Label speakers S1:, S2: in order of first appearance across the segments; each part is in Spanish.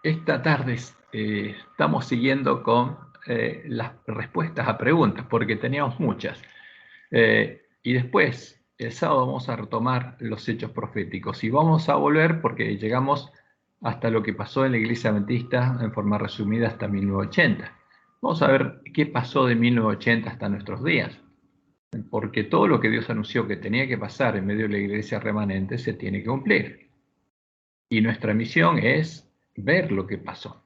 S1: esta tarde estamos siguiendo con las respuestas a preguntas, porque teníamos muchas. Y después, el sábado vamos a retomar los hechos proféticos y vamos a volver porque llegamos hasta lo que pasó en la Iglesia Adventista en forma resumida hasta 1980. Vamos a ver qué pasó de 1980 hasta nuestros días, porque todo lo que Dios anunció que tenía que pasar en medio de la Iglesia remanente se tiene que cumplir. Y nuestra misión es ver lo que pasó.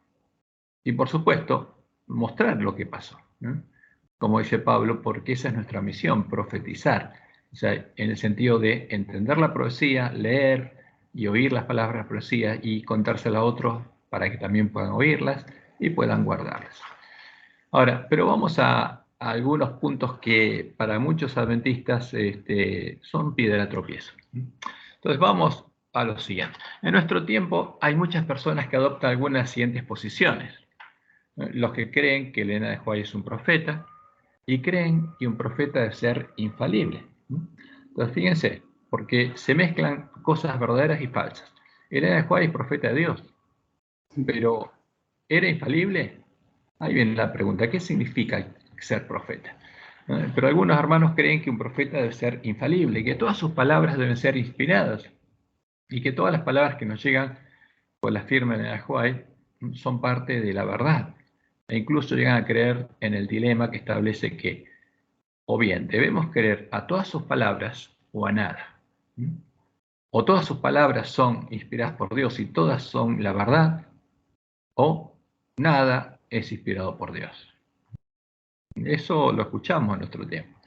S1: Y por supuesto, mostrar lo que pasó, ¿no? Como dice Pablo, porque esa es nuestra misión, profetizar. O sea, en el sentido de entender la profecía, leer y oír las palabras de la profecía y contárselas a otros para que también puedan oírlas y puedan guardarlas. Ahora, pero vamos a algunos puntos que para muchos adventistas son piedra de tropiezo. Entonces vamos a lo siguiente. En nuestro tiempo hay muchas personas que adoptan algunas de las siguientes posiciones. Los que creen que Elena de White es un profeta y creen que un profeta debe ser infalible. Entonces fíjense, porque se mezclan cosas verdaderas y falsas. Elena de White es profeta de Dios, pero ¿era infalible? Ahí viene la pregunta, ¿qué significa ser profeta? Pero algunos hermanos creen que un profeta debe ser infalible, que todas sus palabras deben ser inspiradas y que todas las palabras que nos llegan por la firma de Elena de White son parte de la verdad. E incluso llegan a creer en el dilema que establece que o bien debemos creer a todas sus palabras o a nada. O todas sus palabras son inspiradas por Dios y todas son la verdad, o nada es inspirado por Dios. Eso lo escuchamos en nuestro tiempo.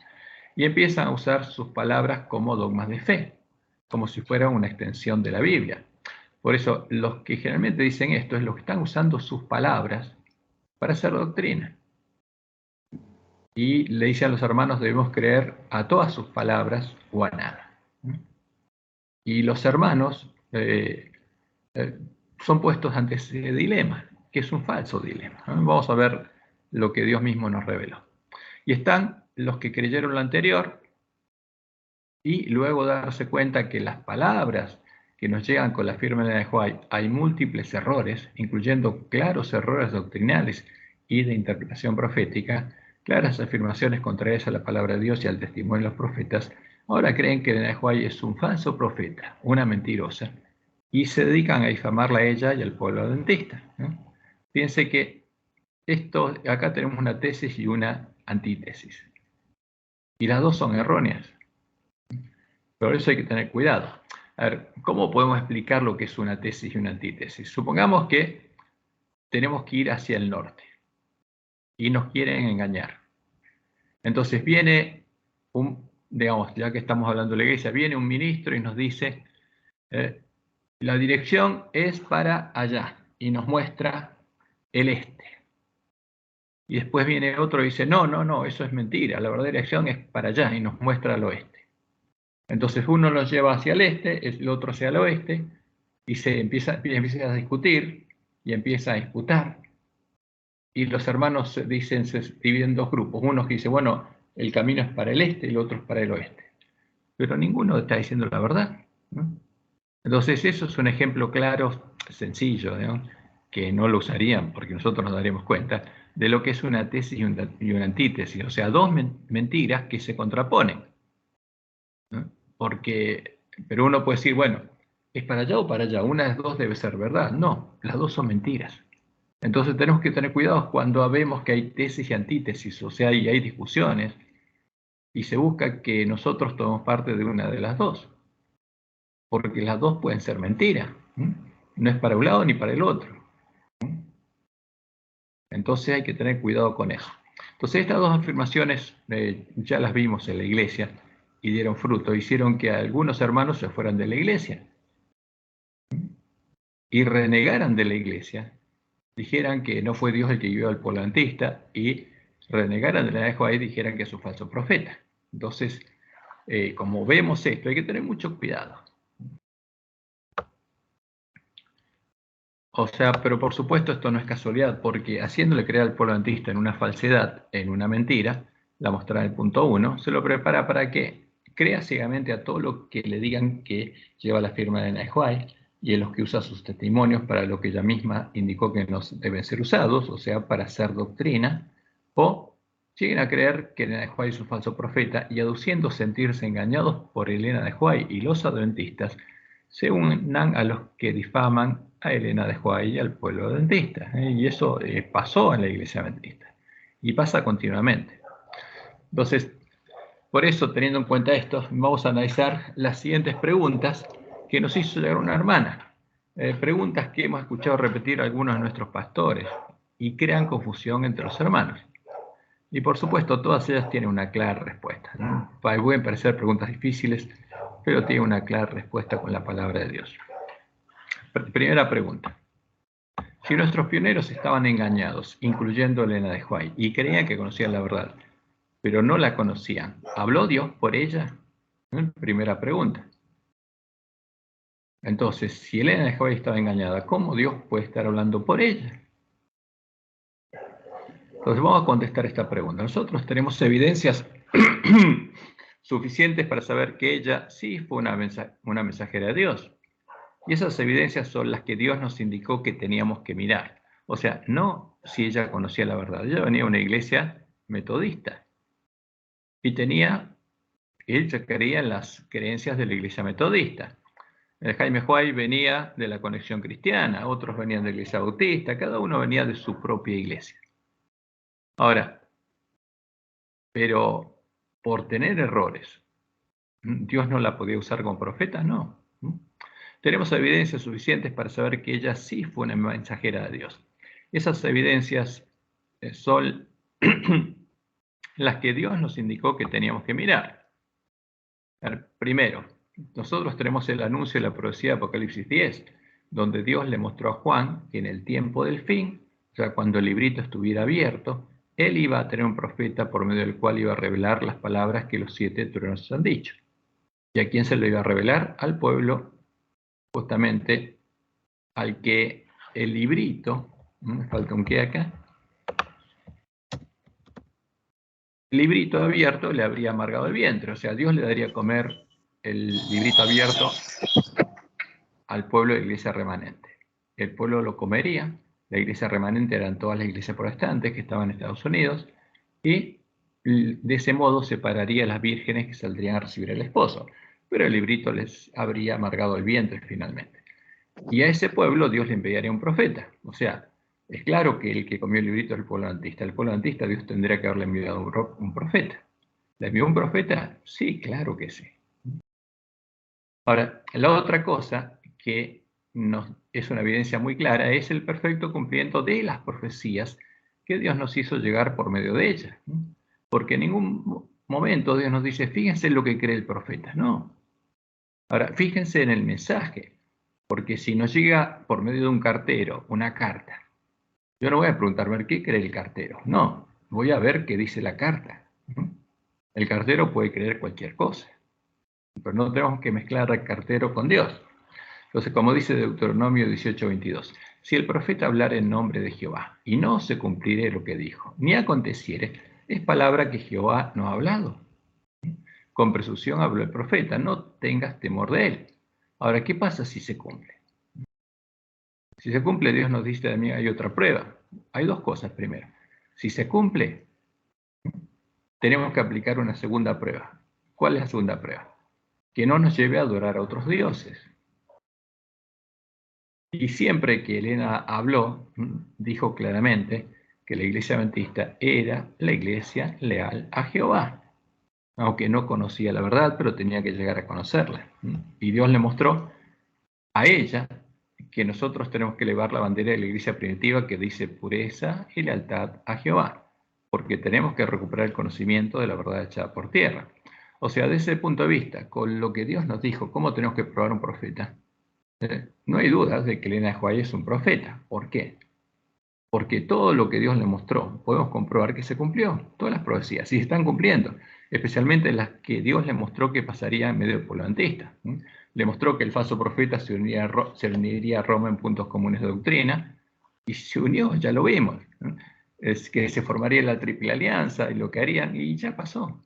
S1: Y empiezan a usar sus palabras como dogmas de fe, como si fuera una extensión de la Biblia. Por eso, los que generalmente dicen esto es los que están usando sus palabras para hacer doctrina. Y le dice a los hermanos, debemos creer a todas sus palabras o a nada. Y los hermanos son puestos ante ese dilema, que es un falso dilema. Vamos a ver lo que Dios mismo nos reveló. Y están los que creyeron lo anterior y luego darse cuenta que las palabras que nos llegan con la firma de White hay múltiples errores, incluyendo claros errores doctrinales y de interpretación profética, claras afirmaciones contrarias a la palabra de Dios y al testimonio de los profetas. Ahora creen que Elena White es un falso profeta, una mentirosa, y se dedican a difamarla a ella y al pueblo adventista, ¿no? Fíjense que acá tenemos una tesis y una antítesis, y las dos son erróneas. Por eso hay que tener cuidado. A ver, ¿cómo podemos explicar lo que es una tesis y una antítesis? Supongamos que tenemos que ir hacia el norte y nos quieren engañar. Entonces viene digamos, ya que estamos hablando de la iglesia, viene un ministro y nos dice, la dirección es para allá, y nos muestra el este. Y después viene otro y dice, no, eso es mentira, la verdadera dirección es para allá, y nos muestra el oeste. Entonces uno los lleva hacia el este, el otro hacia el oeste, y se empieza a discutir y empieza a disputar. Y los hermanos se dividen en dos grupos. Uno que dice, bueno, el camino es para el este y el otro es para el oeste. Pero ninguno está diciendo la verdad, ¿no? Entonces eso es un ejemplo claro, sencillo, ¿no? Que no lo usarían porque nosotros nos daremos cuenta de lo que es una tesis y una antítesis. O sea, dos mentiras que se contraponen, ¿no? Pero uno puede decir, bueno, ¿es para allá o para allá? Una de las dos debe ser verdad. No, las dos son mentiras. Entonces tenemos que tener cuidado cuando vemos que hay tesis y antítesis, o sea, y hay discusiones, y se busca que nosotros tomemos parte de una de las dos, porque las dos pueden ser mentiras. No es para un lado ni para el otro. Entonces hay que tener cuidado con eso. Entonces estas dos afirmaciones ya las vimos en la iglesia y dieron fruto, hicieron que algunos hermanos se fueran de la iglesia y renegaran de la iglesia, dijeran que no fue Dios el que guió al pueblo adventista y renegaran de la de White y dijeran que es un falso profeta. Entonces, como vemos esto, hay que tener mucho cuidado. O sea, pero por supuesto esto no es casualidad, porque haciéndole creer al pueblo adventista en una falsedad, en una mentira, la mostrará en el punto 1, se lo prepara para que crea ciegamente a todo lo que le digan que lleva la firma de White, y en los que usa sus testimonios para lo que ella misma indicó que no deben ser usados, o sea, para hacer doctrina, o lleguen a creer que Elena de White es un falso profeta y aduciendo sentirse engañados por Elena de White y los adventistas, se unan a los que difaman a Elena de White y al pueblo adventista. Y eso pasó en la iglesia adventista y pasa continuamente. Entonces, por eso, teniendo en cuenta esto, vamos a analizar las siguientes preguntas que nos hizo llegar una hermana. Preguntas que hemos escuchado repetir algunos de nuestros pastores y crean confusión entre los hermanos. Y por supuesto, todas ellas tienen una clara respuesta, ¿no? Pueden parecer preguntas difíciles, pero tienen una clara respuesta con la palabra de Dios. Primera pregunta. Si nuestros pioneros estaban engañados, incluyendo Elena de White, y creían que conocían la verdad, pero no la conocían, ¿habló Dios por ella? Primera pregunta. Entonces, si Elena de White estaba engañada, ¿cómo Dios puede estar hablando por ella? Entonces vamos a contestar esta pregunta. Nosotros tenemos evidencias suficientes para saber que ella sí fue una mensajera de Dios. Y esas evidencias son las que Dios nos indicó que teníamos que mirar. O sea, no si ella conocía la verdad. Ella venía de una iglesia metodista. Y ella creía en las creencias de la iglesia metodista. Jaime White venía de la Conexión Cristiana, otros venían de la iglesia bautista, cada uno venía de su propia iglesia. Ahora, pero por tener errores, ¿Dios no la podía usar como profeta? No. Tenemos evidencias suficientes para saber que ella sí fue una mensajera de Dios. Esas evidencias son las que Dios nos indicó que teníamos que mirar. Primero, nosotros tenemos el anuncio de la profecía de Apocalipsis 10, donde Dios le mostró a Juan que en el tiempo del fin, o sea, cuando el librito estuviera abierto, él iba a tener un profeta por medio del cual iba a revelar las palabras que los 7 truenos han dicho. ¿Y a quién se lo iba a revelar? Al pueblo, justamente al que el librito, me falta un qué acá, el librito abierto le habría amargado el vientre, o sea, Dios le daría a comer el librito abierto al pueblo de la iglesia remanente. El pueblo lo comería, la iglesia remanente eran todas las iglesias protestantes que estaban en Estados Unidos, y de ese modo separaría a las vírgenes que saldrían a recibir al esposo, pero el librito les habría amargado el vientre finalmente. Y a ese pueblo Dios le enviaría un profeta, o sea, es claro que el que comió el librito es el pueblo adventista. El pueblo adventista Dios tendría que haberle enviado un profeta. ¿Le envió un profeta? Sí, claro que sí. Ahora, la otra cosa que es una evidencia muy clara es el perfecto cumplimiento de las profecías que Dios nos hizo llegar por medio de ellas. Porque en ningún momento Dios nos dice, fíjense en lo que cree el profeta. No. Ahora, fíjense en el mensaje. Porque si nos llega por medio de un cartero una carta, yo no voy a preguntarme qué cree el cartero. No, voy a ver qué dice la carta. El cartero puede creer cualquier cosa, pero no tenemos que mezclar al cartero con Dios. Entonces, como dice Deuteronomio 18:22, si el profeta hablara en nombre de Jehová y no se cumpliere lo que dijo, ni aconteciere, es palabra que Jehová no ha hablado. Con presunción habló el profeta, no tengas temor de él. Ahora, ¿qué pasa si se cumple? Si se cumple, Dios nos dice también hay otra prueba. Hay dos cosas primero. Si se cumple, tenemos que aplicar una segunda prueba. ¿Cuál es la segunda prueba? Que no nos lleve a adorar a otros dioses. Y siempre que Elena habló, dijo claramente que la iglesia adventista era la iglesia leal a Jehová. Aunque no conocía la verdad, pero tenía que llegar a conocerla. Y Dios le mostró a ella que nosotros tenemos que elevar la bandera de la iglesia primitiva que dice pureza y lealtad a Jehová, porque tenemos que recuperar el conocimiento de la verdad echada por tierra. O sea, desde ese punto de vista, con lo que Dios nos dijo, ¿cómo tenemos que probar un profeta? No hay dudas de que Elena de White es un profeta. ¿Por qué? Porque todo lo que Dios le mostró, podemos comprobar que se cumplió. Todas las profecías, sí se están cumpliendo, especialmente las que Dios le mostró que pasaría en medio del pueblo adventista. Le mostró que el falso profeta se uniría a Roma en puntos comunes de doctrina, y se unió, ya lo vimos. Es que se formaría la triple alianza y lo que harían, y ya pasó.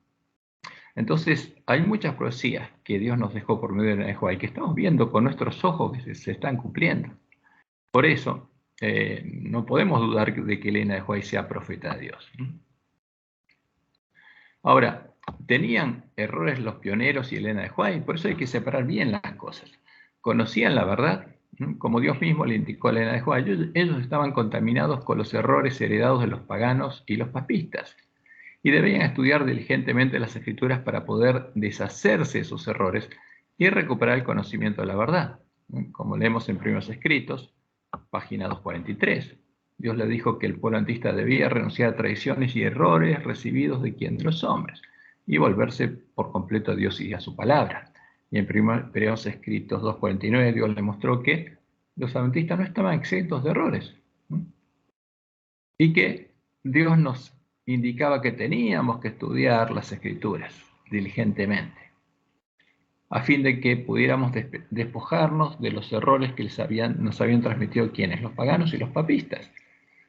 S1: Entonces, hay muchas profecías que Dios nos dejó por medio de Elena de White que estamos viendo con nuestros ojos que se están cumpliendo. Por eso, no podemos dudar de que Elena de White sea profeta de Dios. Ahora, ¿tenían errores los pioneros y Elena de White? Por eso hay que separar bien las cosas. ¿Conocían la verdad? Como Dios mismo le indicó a Elena de White, ellos estaban contaminados con los errores heredados de los paganos y los papistas, y debían estudiar diligentemente las Escrituras para poder deshacerse de sus errores y recuperar el conocimiento de la verdad. Como leemos en Primeros Escritos, página 243. Dios le dijo que el pueblo antista debía renunciar a traiciones y errores recibidos de quien de los hombres y volverse por completo a Dios y a su palabra. Y en Primeros Escritos 2:49 Dios le mostró que los adventistas no estaban exentos de errores y que Dios nos indicaba que teníamos que estudiar las Escrituras diligentemente a fin de que pudiéramos despojarnos de los errores que nos habían transmitido quienes, los paganos y los papistas.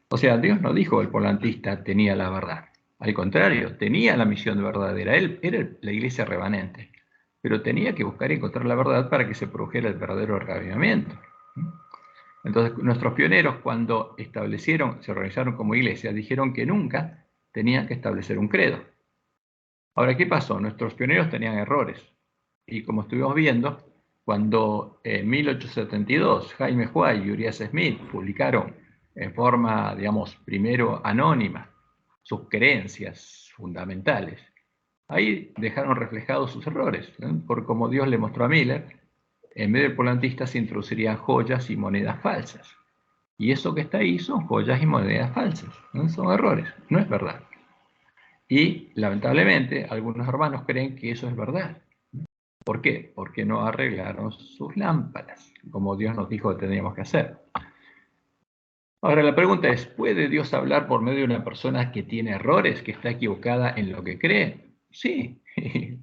S1: O sea, Dios no dijo que el polantista tenía la verdad. Al contrario, tenía la misión verdadera. Él era la iglesia remanente, pero tenía que buscar y encontrar la verdad para que se produjera el verdadero reavivamiento. Entonces, nuestros pioneros, cuando se organizaron como iglesia, dijeron que nunca tenían que establecer un credo. Ahora, ¿qué pasó? Nuestros pioneros tenían errores. Y como estuvimos viendo, cuando en 1872 Jaime White y Urias Smith publicaron en forma, digamos, primero anónima, sus creencias fundamentales, ahí dejaron reflejados sus errores, por como Dios le mostró a Miller, en medio del polantista se introducirían joyas y monedas falsas. Y eso que está ahí son joyas y monedas falsas, ¿no? Son errores, no es verdad. Y lamentablemente algunos hermanos creen que eso es verdad. ¿Por qué? Porque no arreglaron sus lámparas, como Dios nos dijo que teníamos que hacer. Ahora la pregunta es, ¿puede Dios hablar por medio de una persona que tiene errores, que está equivocada en lo que cree? Sí,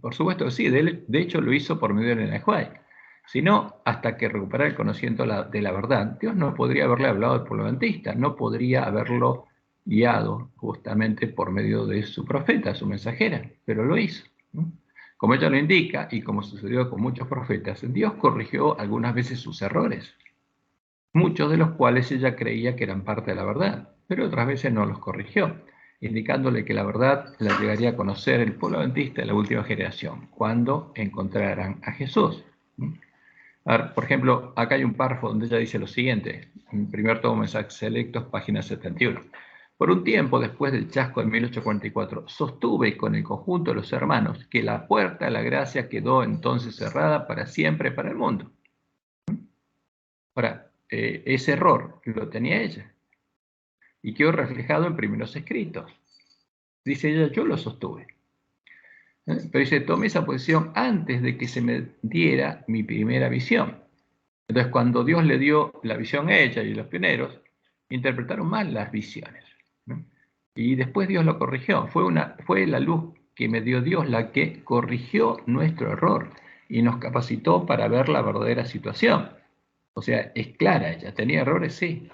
S1: por supuesto que sí. De hecho lo hizo por medio de Elena de White. Si no, hasta que recuperara el conocimiento de la verdad, Dios no podría haberle hablado al pueblo adventista, no podría haberlo guiado justamente por medio de su profeta, su mensajera, pero lo hizo. Como ella lo indica, y como sucedió con muchos profetas, Dios corrigió algunas veces sus errores, muchos de los cuales ella creía que eran parte de la verdad, pero otras veces no los corrigió, indicándole que la verdad la llegaría a conocer el pueblo adventista de la última generación, cuando encontraran a Jesús. A ver, por ejemplo, acá hay un párrafo donde ella dice lo siguiente, en primer tomo Mensajes Selectos, página 71. Por un tiempo después del chasco de 1844, sostuve con el conjunto de los hermanos que la puerta de la gracia quedó entonces cerrada para siempre para el mundo. Ahora, ese error lo tenía ella y quedó reflejado en Primeros Escritos. Dice ella, yo lo sostuve. Pero dice, tomé esa posición antes de que se me diera mi primera visión. Entonces, cuando Dios le dio la visión a ella y a los pioneros, interpretaron mal las visiones. Y después Dios lo corrigió. Fue la luz que me dio Dios la que corrigió nuestro error y nos capacitó para ver la verdadera situación. O sea, es clara ella. ¿Tenía errores? Sí.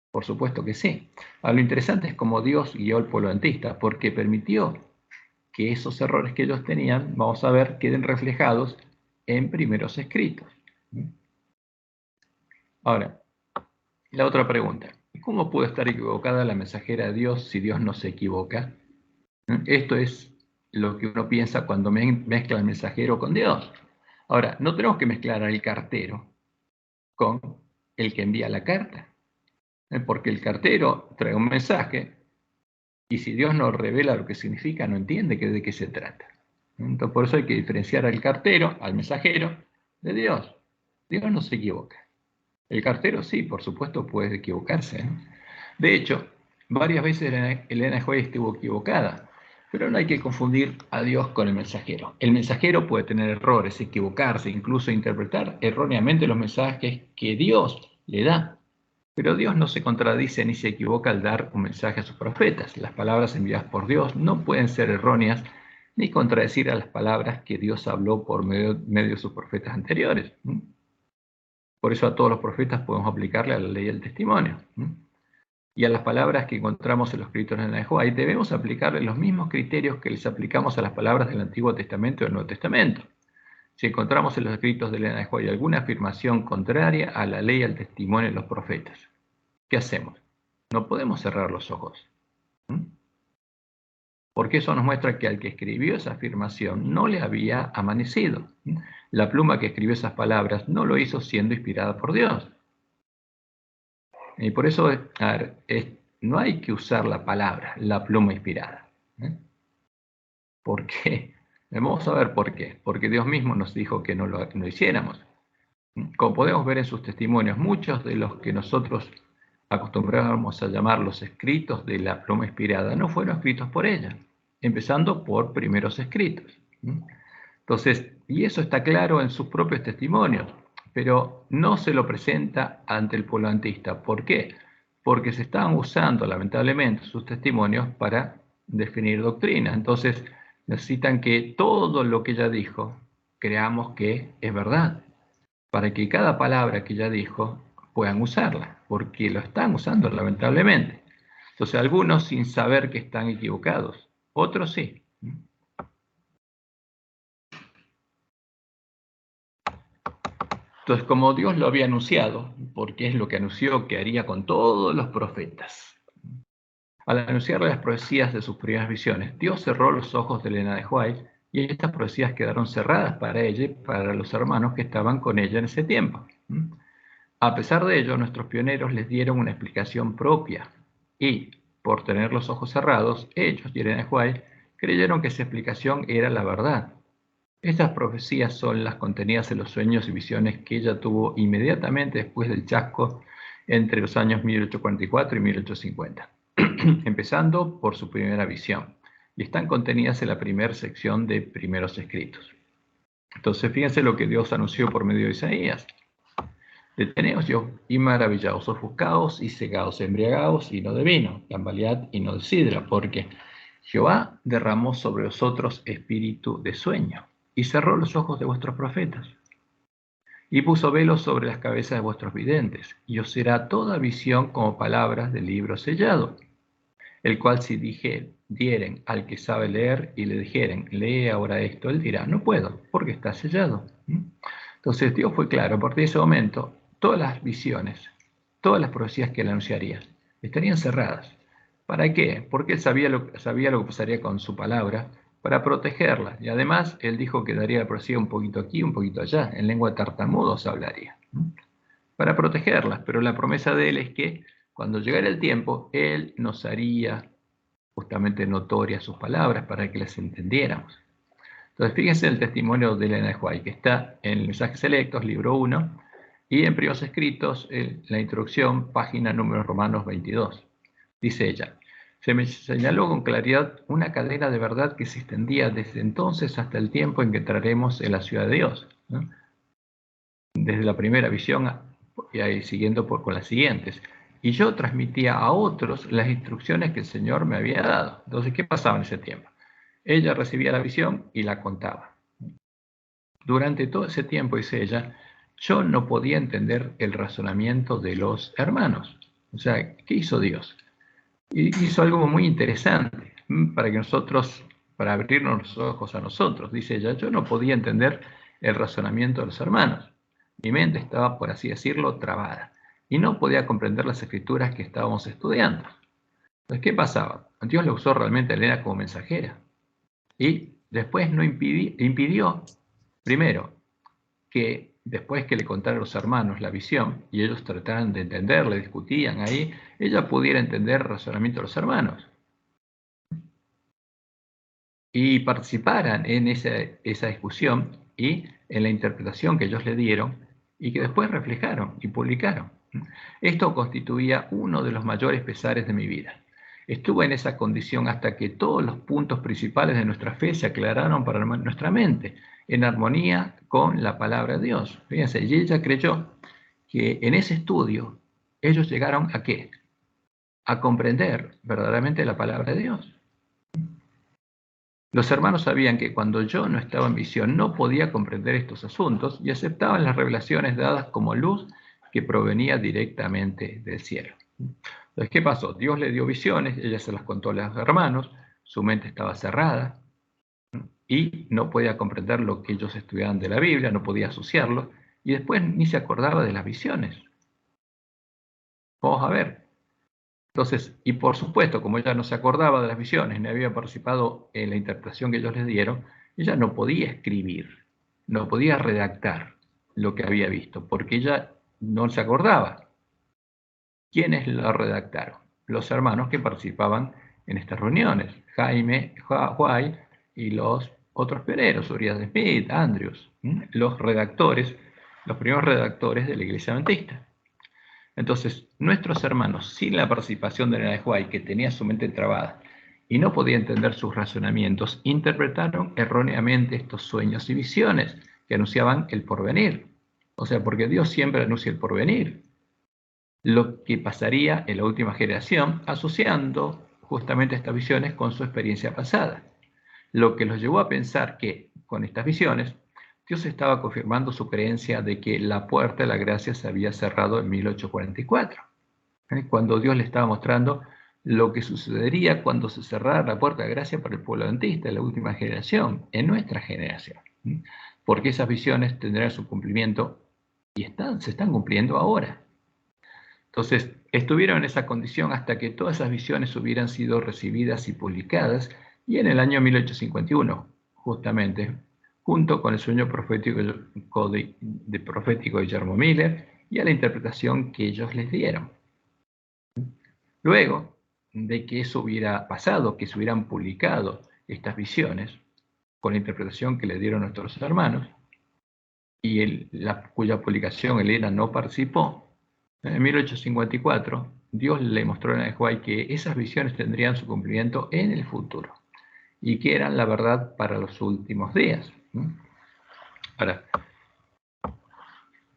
S1: Por supuesto que sí. Ahora, lo interesante es cómo Dios guió al pueblo adventista, porque permitió que esos errores que ellos tenían, vamos a ver, queden reflejados en Primeros Escritos. Ahora, la otra pregunta. ¿Cómo puede estar equivocada la mensajera de Dios si Dios no se equivoca? Esto es lo que uno piensa cuando mezcla el mensajero con Dios. Ahora, no tenemos que mezclar al cartero con el que envía la carta, porque el cartero trae un mensaje y si Dios no revela lo que significa, no entiende de qué se trata. Entonces, por eso hay que diferenciar al cartero, al mensajero, de Dios. Dios no se equivoca. El cartero sí, por supuesto, puede equivocarse. De hecho, varias veces Elena White estuvo equivocada, pero no hay que confundir a Dios con el mensajero. El mensajero puede tener errores, equivocarse, incluso interpretar erróneamente los mensajes que Dios le da. Pero Dios no se contradice ni se equivoca al dar un mensaje a sus profetas. Las palabras enviadas por Dios no pueden ser erróneas ni contradecir a las palabras que Dios habló por medio de sus profetas anteriores. Por eso a todos los profetas podemos aplicarle a la ley del testimonio. y a las palabras que encontramos en los escritos de Elena White, debemos aplicarle los mismos criterios que les aplicamos a las palabras del Antiguo Testamento y del Nuevo Testamento. Si encontramos en los escritos de Elena White alguna afirmación contraria a la ley y al testimonio de los profetas, ¿qué hacemos? No podemos cerrar los ojos. Porque eso nos muestra que al que escribió esa afirmación no le había amanecido. La pluma que escribió esas palabras no lo hizo siendo inspirada por Dios. Y por eso no hay que usar la palabra, la pluma inspirada. ¿Por qué? Vamos a ver por qué. Porque Dios mismo nos dijo que no lo hiciéramos. Como podemos ver en sus testimonios, muchos de los que nosotros acostumbrábamos a llamar los escritos de la pluma inspirada no fueron escritos por ella, empezando por primeros escritos. Entonces, y eso está claro en sus propios testimonios, pero no se lo presenta ante el pueblo adventista. ¿Por qué? Porque se estaban usando, lamentablemente, sus testimonios para definir doctrina. Entonces, necesitan que todo lo que ella dijo creamos que es verdad, para que cada palabra que ella dijo puedan usarla, porque lo están usando lamentablemente. Entonces algunos sin saber que están equivocados, otros sí. Entonces, como Dios lo había anunciado, porque es lo que anunció que haría con todos los profetas, al anunciarle las profecías de sus primeras visiones, Dios cerró los ojos de Elena de White y estas profecías quedaron cerradas para ella y para los hermanos que estaban con ella en ese tiempo. A pesar de ello, nuestros pioneros les dieron una explicación propia y, por tener los ojos cerrados, ellos y Elena White creyeron que esa explicación era la verdad. Estas profecías son las contenidas en los sueños y visiones que ella tuvo inmediatamente después del chasco entre los años 1844 y 1850, empezando por su primera visión, y están contenidas en la primera sección de primeros escritos. Entonces, fíjense lo que Dios anunció por medio de Isaías. Deteneos yo, y maravillaos, ofuscaos y cegaos, embriagaos y no de vino, tambalead y no de sidra, porque Jehová derramó sobre vosotros espíritu de sueño, y cerró los ojos de vuestros profetas, y puso velos sobre las cabezas de vuestros videntes, y os será toda visión como palabras del libro sellado, el cual si dieren al que sabe leer y le dijeren, lee ahora esto, él dirá, no puedo, porque está sellado. Entonces Dios fue claro, a partir de ese momento, todas las visiones, todas las profecías que él anunciaría, estarían cerradas. ¿Para qué? Porque él sabía lo que pasaría con su palabra, para protegerla. Y además, él dijo que daría la profecía un poquito aquí, un poquito allá, en lengua de tartamudos hablaría, para protegerlas. Pero la promesa de él es que cuando llegara el tiempo, él nos haría justamente notorias sus palabras para que las entendiéramos. Entonces, fíjense el testimonio de Elena White, que está en Mensajes Selectos, libro 1, y en Primeros Escritos, la introducción, página número Romanos 22. Dice ella, se me señaló con claridad una cadena de verdad que se extendía desde entonces hasta el tiempo en que entraremos en la ciudad de Dios, ¿no? Desde la primera visión y ahí siguiendo con las siguientes. Y yo transmitía a otros las instrucciones que el Señor me había dado. Entonces, ¿qué pasaba en ese tiempo? Ella recibía la visión y la contaba. Durante todo ese tiempo, dice ella, yo no podía entender el razonamiento de los hermanos. O sea, ¿qué hizo Dios? Hizo algo muy interesante para que nosotros, para abrirnos los ojos a nosotros. Dice ella, yo no podía entender el razonamiento de los hermanos. Mi mente estaba, por así decirlo, trabada y no podía comprender las escrituras que estábamos estudiando. Entonces, ¿qué pasaba? Dios lo usó realmente a Elena como mensajera. Y después no impidió, primero, que después que le contara a los hermanos la visión, y ellos trataran de entenderla, discutían ahí, ella pudiera entender el razonamiento de los hermanos. Y participaran en esa discusión y en la interpretación que ellos le dieron, y que después reflejaron y publicaron. Esto constituía uno de los mayores pesares de mi vida. Estuve en esa condición hasta que todos los puntos principales de nuestra fe se aclararon para nuestra mente, en armonía con la palabra de Dios. Fíjense, y ella creyó que en ese estudio ellos llegaron ¿a qué? A comprender verdaderamente la palabra de Dios. Los hermanos sabían que cuando yo no estaba en visión no podía comprender estos asuntos y aceptaban las revelaciones dadas como luz que provenía directamente del cielo. Entonces, ¿qué pasó? Dios le dio visiones, ella se las contó a los hermanos, su mente estaba cerrada y no podía comprender lo que ellos estudiaban de la Biblia, no podía asociarlo, y después ni se acordaba de las visiones. Vamos a ver. Entonces, y por supuesto, como ella no se acordaba de las visiones, ni había participado en la interpretación que ellos les dieron, ella no podía escribir, no podía redactar lo que había visto, porque ella no se acordaba. ¿Quiénes lo redactaron? Los hermanos que participaban en estas reuniones, Jaime, Huay y los otros pioneros, Urias de Smith, Andrews, los redactores, los primeros redactores de la Iglesia Adventista. Entonces, nuestros hermanos, sin la participación de Elena de White, que tenía su mente trabada y no podía entender sus razonamientos, interpretaron erróneamente estos sueños y visiones que anunciaban el porvenir. O sea, porque Dios siempre anuncia el porvenir. Lo que pasaría en la última generación, asociando justamente estas visiones con su experiencia pasada. Lo que los llevó a pensar que, con estas visiones, Dios estaba confirmando su creencia de que la puerta de la gracia se había cerrado en 1844, cuando Dios le estaba mostrando lo que sucedería cuando se cerrara la puerta de gracia para el pueblo adventista, en la última generación, en nuestra generación. Porque esas visiones tendrán su cumplimiento y se están cumpliendo ahora. Entonces, estuvieron en esa condición hasta que todas esas visiones hubieran sido recibidas y publicadas, y en el año 1851, justamente, junto con el sueño profético de Guillermo Miller y a la interpretación que ellos les dieron. Luego de que eso hubiera pasado, que se hubieran publicado estas visiones, con la interpretación que le dieron nuestros hermanos, y cuya publicación Elena no participó, en 1854, Dios le mostró a Elena White que esas visiones tendrían su cumplimiento en el futuro y que eran la verdad para los últimos días. Ahora,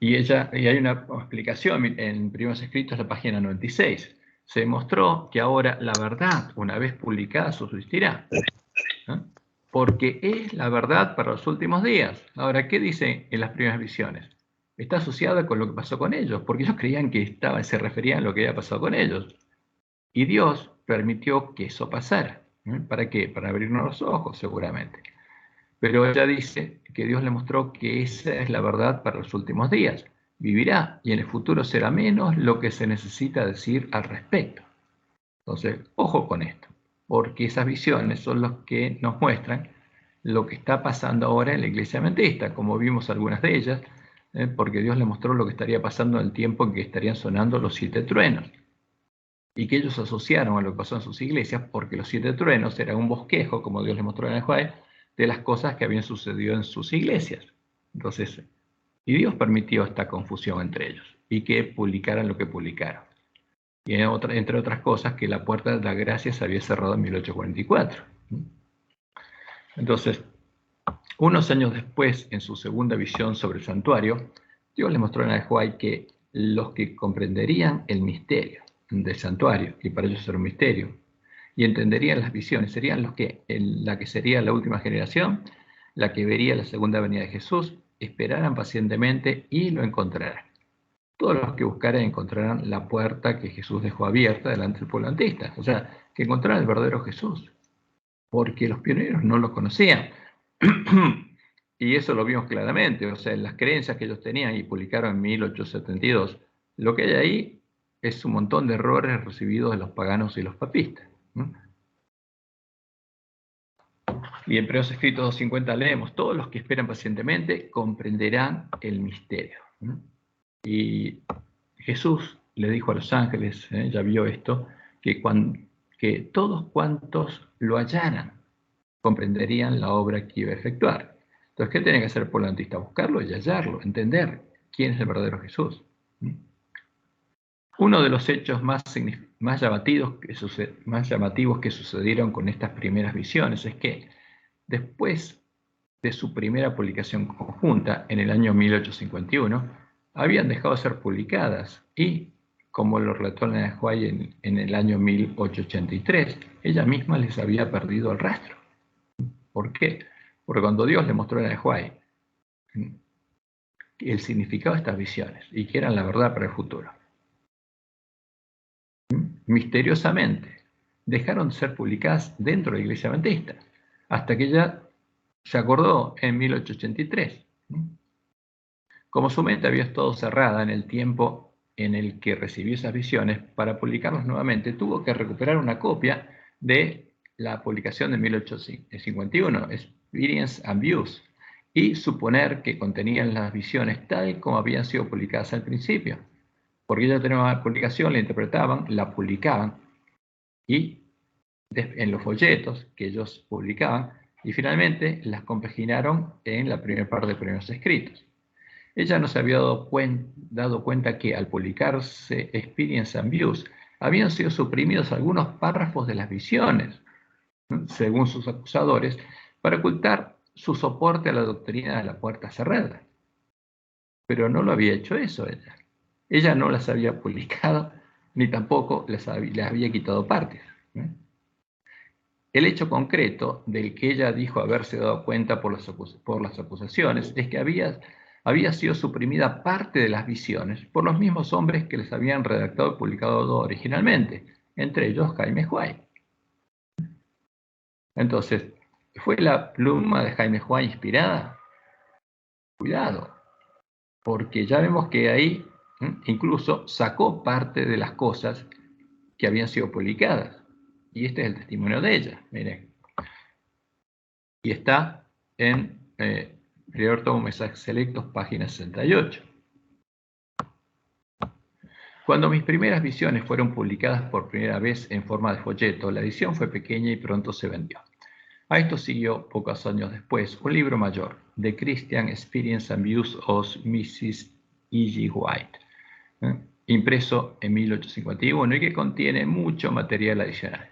S1: y hay una explicación en Primeros Escritos, la página 96. Se demostró que ahora la verdad, una vez publicada, subsistirá, porque es la verdad para los últimos días. Ahora, ¿qué dice en las primeras visiones? Está asociada con lo que pasó con ellos, porque ellos creían que se referían a lo que había pasado con ellos. Y Dios permitió que eso pasara. ¿Para qué? Para abrirnos los ojos, seguramente. Pero ella dice que Dios le mostró que esa es la verdad para los últimos días. Vivirá y en el futuro será menos lo que se necesita decir al respecto. Entonces, ojo con esto, porque esas visiones son las que nos muestran lo que está pasando ahora en la iglesia adventista, como vimos algunas de ellas, porque Dios le mostró lo que estaría pasando en el tiempo en que estarían sonando los 7 truenos. Y que ellos asociaron a lo que pasó en sus iglesias, porque los 7 truenos eran un bosquejo, como Dios les mostró en el juez, de las cosas que habían sucedido en sus iglesias. Entonces, y Dios permitió esta confusión entre ellos, y que publicaran lo que publicaron. Y entre otras cosas, que la puerta de la gracia se había cerrado en 1844. Entonces, unos años después, en su segunda visión sobre el santuario, Dios le mostró a White que los que comprenderían el misterio del santuario, y para ellos era un misterio, y entenderían las visiones, serían la que sería la última generación, la que vería la segunda venida de Jesús, esperaran pacientemente y lo encontrarán. Todos los que buscaran encontrarán la puerta que Jesús dejó abierta delante del pueblo adventista, o sea, que encontraran el verdadero Jesús, porque los pioneros no lo conocían. Y eso lo vimos claramente, o sea, en las creencias que ellos tenían y publicaron en 1872, lo que hay ahí es un montón de errores recibidos de los paganos y los papistas. Y en Primeros Escritos 250 leemos, todos los que esperan pacientemente comprenderán el misterio. Y Jesús le dijo a los ángeles, ya vio esto, que todos cuantos lo hallaran comprenderían la obra que iba a efectuar. Entonces, ¿qué tiene que hacer el pueblo adventista? Buscarlo y hallarlo, entender quién es el verdadero Jesús. Uno de los hechos más llamativos que sucedieron con estas primeras visiones es que después de su primera publicación conjunta en el año 1851, habían dejado de ser publicadas y, como lo relató Elena White en el año 1883, ella misma les había perdido el rastro. ¿Por qué? Porque cuando Dios le mostró a Elena White el significado de estas visiones y que eran la verdad para el futuro, misteriosamente, dejaron de ser publicadas dentro de la Iglesia Adventista, hasta que ella se acordó en 1883. Como su mente había estado cerrada en el tiempo en el que recibió esas visiones, para publicarlas nuevamente tuvo que recuperar una copia de la publicación de 1851, Experience and Views, y suponer que contenían las visiones tal como habían sido publicadas al principio. Porque ellos tenían una publicación, la interpretaban, la publicaban, y en los folletos que ellos publicaban, y finalmente las compaginaron en la primera parte de Primeros Escritos. Ella no se había dado cuenta que al publicarse Experience and Views habían sido suprimidos algunos párrafos de las visiones, según sus acusadores, para ocultar su soporte a la doctrina de la puerta cerrada. Pero no lo había hecho eso ella. Ella no las había publicado, ni tampoco les había quitado partes. El hecho concreto del que ella dijo haberse dado cuenta por las acusaciones es que había sido suprimida parte de las visiones por los mismos hombres que les habían redactado y publicado originalmente, entre ellos Jaime Huay. Entonces, ¿fue la pluma de Jaime Huay inspirada? Cuidado, porque ya vemos que ahí incluso sacó parte de las cosas que habían sido publicadas. Y este es el testimonio de ella, miren. Y está en Primer Tomo Mensajes Selectos, página 68. Cuando mis primeras visiones fueron publicadas por primera vez en forma de folleto, la edición fue pequeña y pronto se vendió. A esto siguió, pocos años después, un libro mayor, The Christian Experience and Views of Mrs. E.G. White, impreso en 1851 y que contiene mucho material adicional.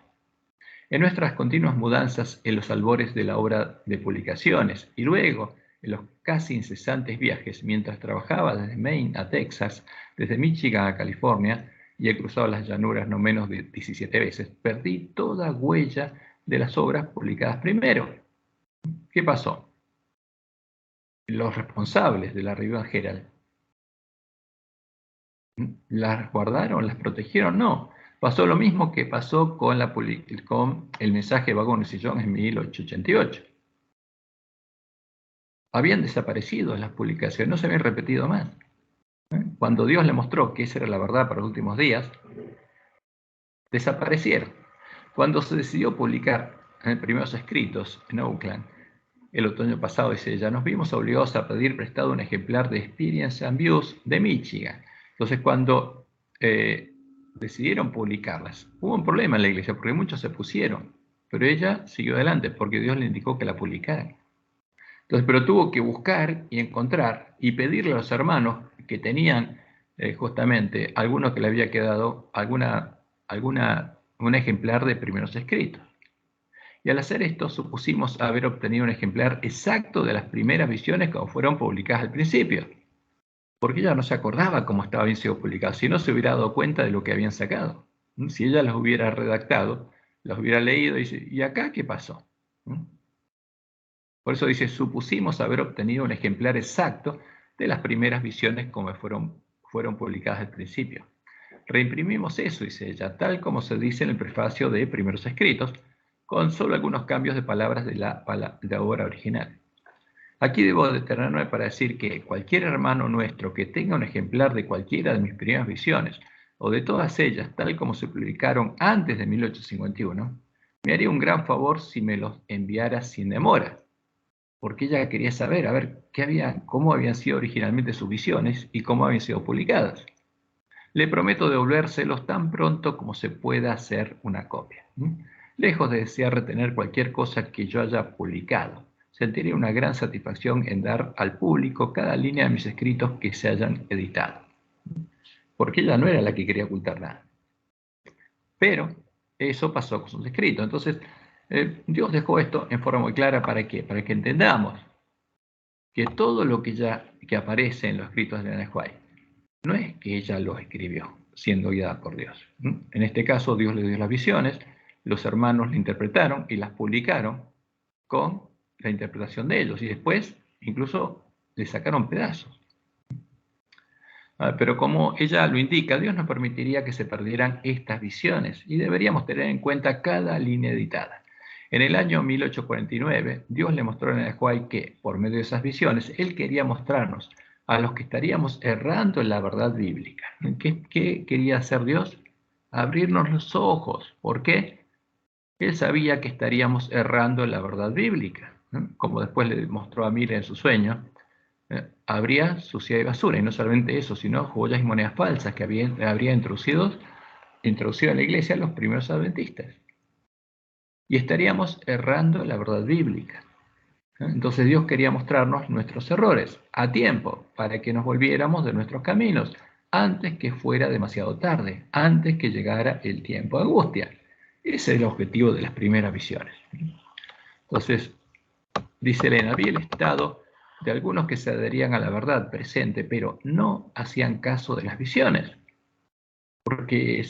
S1: En nuestras continuas mudanzas en los albores de la obra de publicaciones y luego en los casi incesantes viajes mientras trabajaba desde Maine a Texas, desde Michigan a California y he cruzado las llanuras no menos de 17 veces, perdí toda huella de las obras publicadas primero. ¿Qué pasó? Los responsables de la Review and Herald, ¿las guardaron? ¿Las protegieron? No. Pasó lo mismo que pasó con el mensaje de Vagones y John en 1888. Habían desaparecido las publicaciones, no se habían repetido más. Cuando Dios le mostró que esa era la verdad para los últimos días, desaparecieron. Cuando se decidió publicar primeros escritos en Oakland, el otoño pasado, dice ella, nos vimos obligados a pedir prestado un ejemplar de Experience and Views de Michigan. Entonces, cuando decidieron publicarlas, hubo un problema en la iglesia, porque muchos se pusieron, pero ella siguió adelante, porque Dios le indicó que la publicaran. Entonces, pero tuvo que buscar y encontrar y pedirle a los hermanos que tenían justamente algunos que le había quedado un ejemplar de primeros escritos. Y al hacer esto supusimos haber obtenido un ejemplar exacto de las primeras visiones como fueron publicadas al principio, porque ella no se acordaba cómo estaban sido publicadas, si no se hubiera dado cuenta de lo que habían sacado. Si ella las hubiera redactado, las hubiera leído y dice, ¿y acá qué pasó? Por eso dice, supusimos haber obtenido un ejemplar exacto de las primeras visiones como fueron publicadas al principio. Reimprimimos eso, dice ella, tal como se dice en el prefacio de Primeros Escritos, con solo algunos cambios de palabras de la obra original. Aquí debo detenerme para decir que cualquier hermano nuestro que tenga un ejemplar de cualquiera de mis primeras visiones, o de todas ellas, tal como se publicaron antes de 1851, me haría un gran favor si me los enviara sin demora, porque ella quería saber, a ver, cómo habían sido originalmente sus visiones y cómo habían sido publicadas. Le prometo devolvérselos tan pronto como se pueda hacer una copia. Lejos de desear retener cualquier cosa que yo haya publicado, sentiría una gran satisfacción en dar al público cada línea de mis escritos que se hayan editado. Porque ella no era la que quería ocultar nada. Pero eso pasó con sus escritos. Entonces, Dios dejó esto en forma muy clara. ¿Para qué? Para que entendamos que todo lo que aparece en los escritos de Elena White no es que ella lo escribió siendo guiada por Dios. En este caso, Dios le dio las visiones, los hermanos la interpretaron y las publicaron con la interpretación de ellos y después incluso le sacaron pedazos. Pero como ella lo indica, Dios no permitiría que se perdieran estas visiones y deberíamos tener en cuenta cada línea editada. En el año 1849, Dios le mostró a Elena White que, por medio de esas visiones, Él quería mostrarnos a los que estaríamos errando en la verdad bíblica. ¿Qué quería hacer Dios? Abrirnos los ojos. ¿Por qué? Él sabía que estaríamos errando en la verdad bíblica, ¿no? Como después le mostró a Mira en su sueño, habría suciedad y basura, y no solamente eso, sino joyas y monedas falsas que habría introducido a la iglesia los primeros adventistas. Y estaríamos errando en la verdad bíblica. Entonces Dios quería mostrarnos nuestros errores a tiempo, para que nos volviéramos de nuestros caminos, antes que fuera demasiado tarde, antes que llegara el tiempo de angustia. Ese es el objetivo de las primeras visiones. Entonces, dice Elena, vi el estado de algunos que se adherían a la verdad presente, pero no hacían caso de las visiones, porque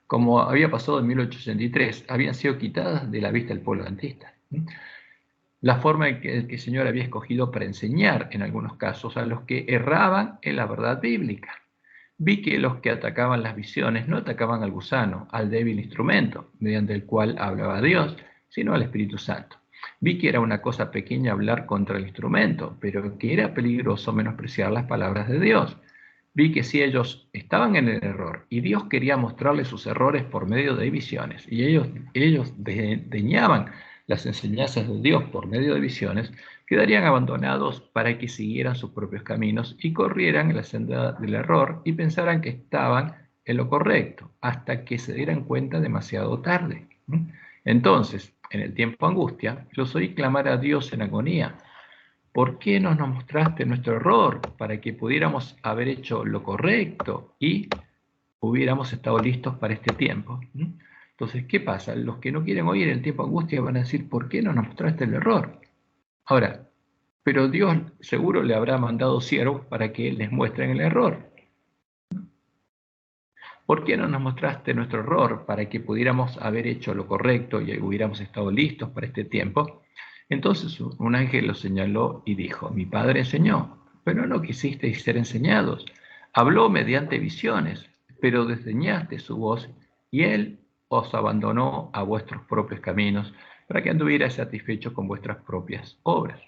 S1: como había pasado en 1863, habían sido quitadas de la vista del pueblo adventista. La forma en que el Señor había escogido para enseñar, en algunos casos, a los que erraban en la verdad bíblica. Vi que los que atacaban las visiones no atacaban al gusano, al débil instrumento, mediante el cual hablaba Dios, sino al Espíritu Santo. Vi que era una cosa pequeña hablar contra el instrumento, pero que era peligroso menospreciar las palabras de Dios. Vi que si ellos estaban en el error y Dios quería mostrarles sus errores por medio de visiones, y ellos desdeñaban las enseñanzas de Dios por medio de visiones, quedarían abandonados para que siguieran sus propios caminos y corrieran en la senda del error y pensaran que estaban en lo correcto, hasta que se dieran cuenta demasiado tarde. Entonces, en el tiempo de angustia, los oí clamar a Dios en agonía: ¿por qué no nos mostraste nuestro error para que pudiéramos haber hecho lo correcto y hubiéramos estado listos para este tiempo? Entonces, ¿qué pasa? Los que no quieren oír en el tiempo de angustia van a decir: ¿por qué no nos mostraste el error? Ahora, pero Dios seguro le habrá mandado siervos para que les muestren el error. ¿Por qué no nos mostraste nuestro error para que pudiéramos haber hecho lo correcto y hubiéramos estado listos para este tiempo? Entonces un ángel lo señaló y dijo: mi padre enseñó, pero no quisisteis ser enseñados. Habló mediante visiones, pero desdeñaste su voz, y él os abandonó a vuestros propios caminos, para que anduvierais satisfechos con vuestras propias obras.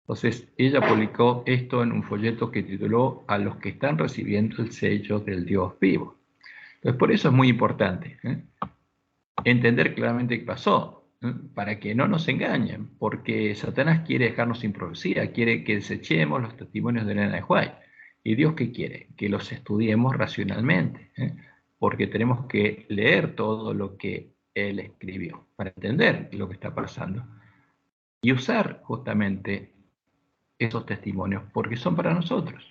S1: Entonces, ella publicó esto en un folleto que tituló A los que están recibiendo el sello del Dios vivo. Entonces, por eso es muy importante entender claramente qué pasó, para que no nos engañen, porque Satanás quiere dejarnos sin profecía, quiere que desechemos los testimonios de Elena de White. ¿Y Dios qué quiere? Que los estudiemos racionalmente, porque tenemos que leer todo lo que él escribió para entender lo que está pasando y usar justamente esos testimonios, porque son para nosotros.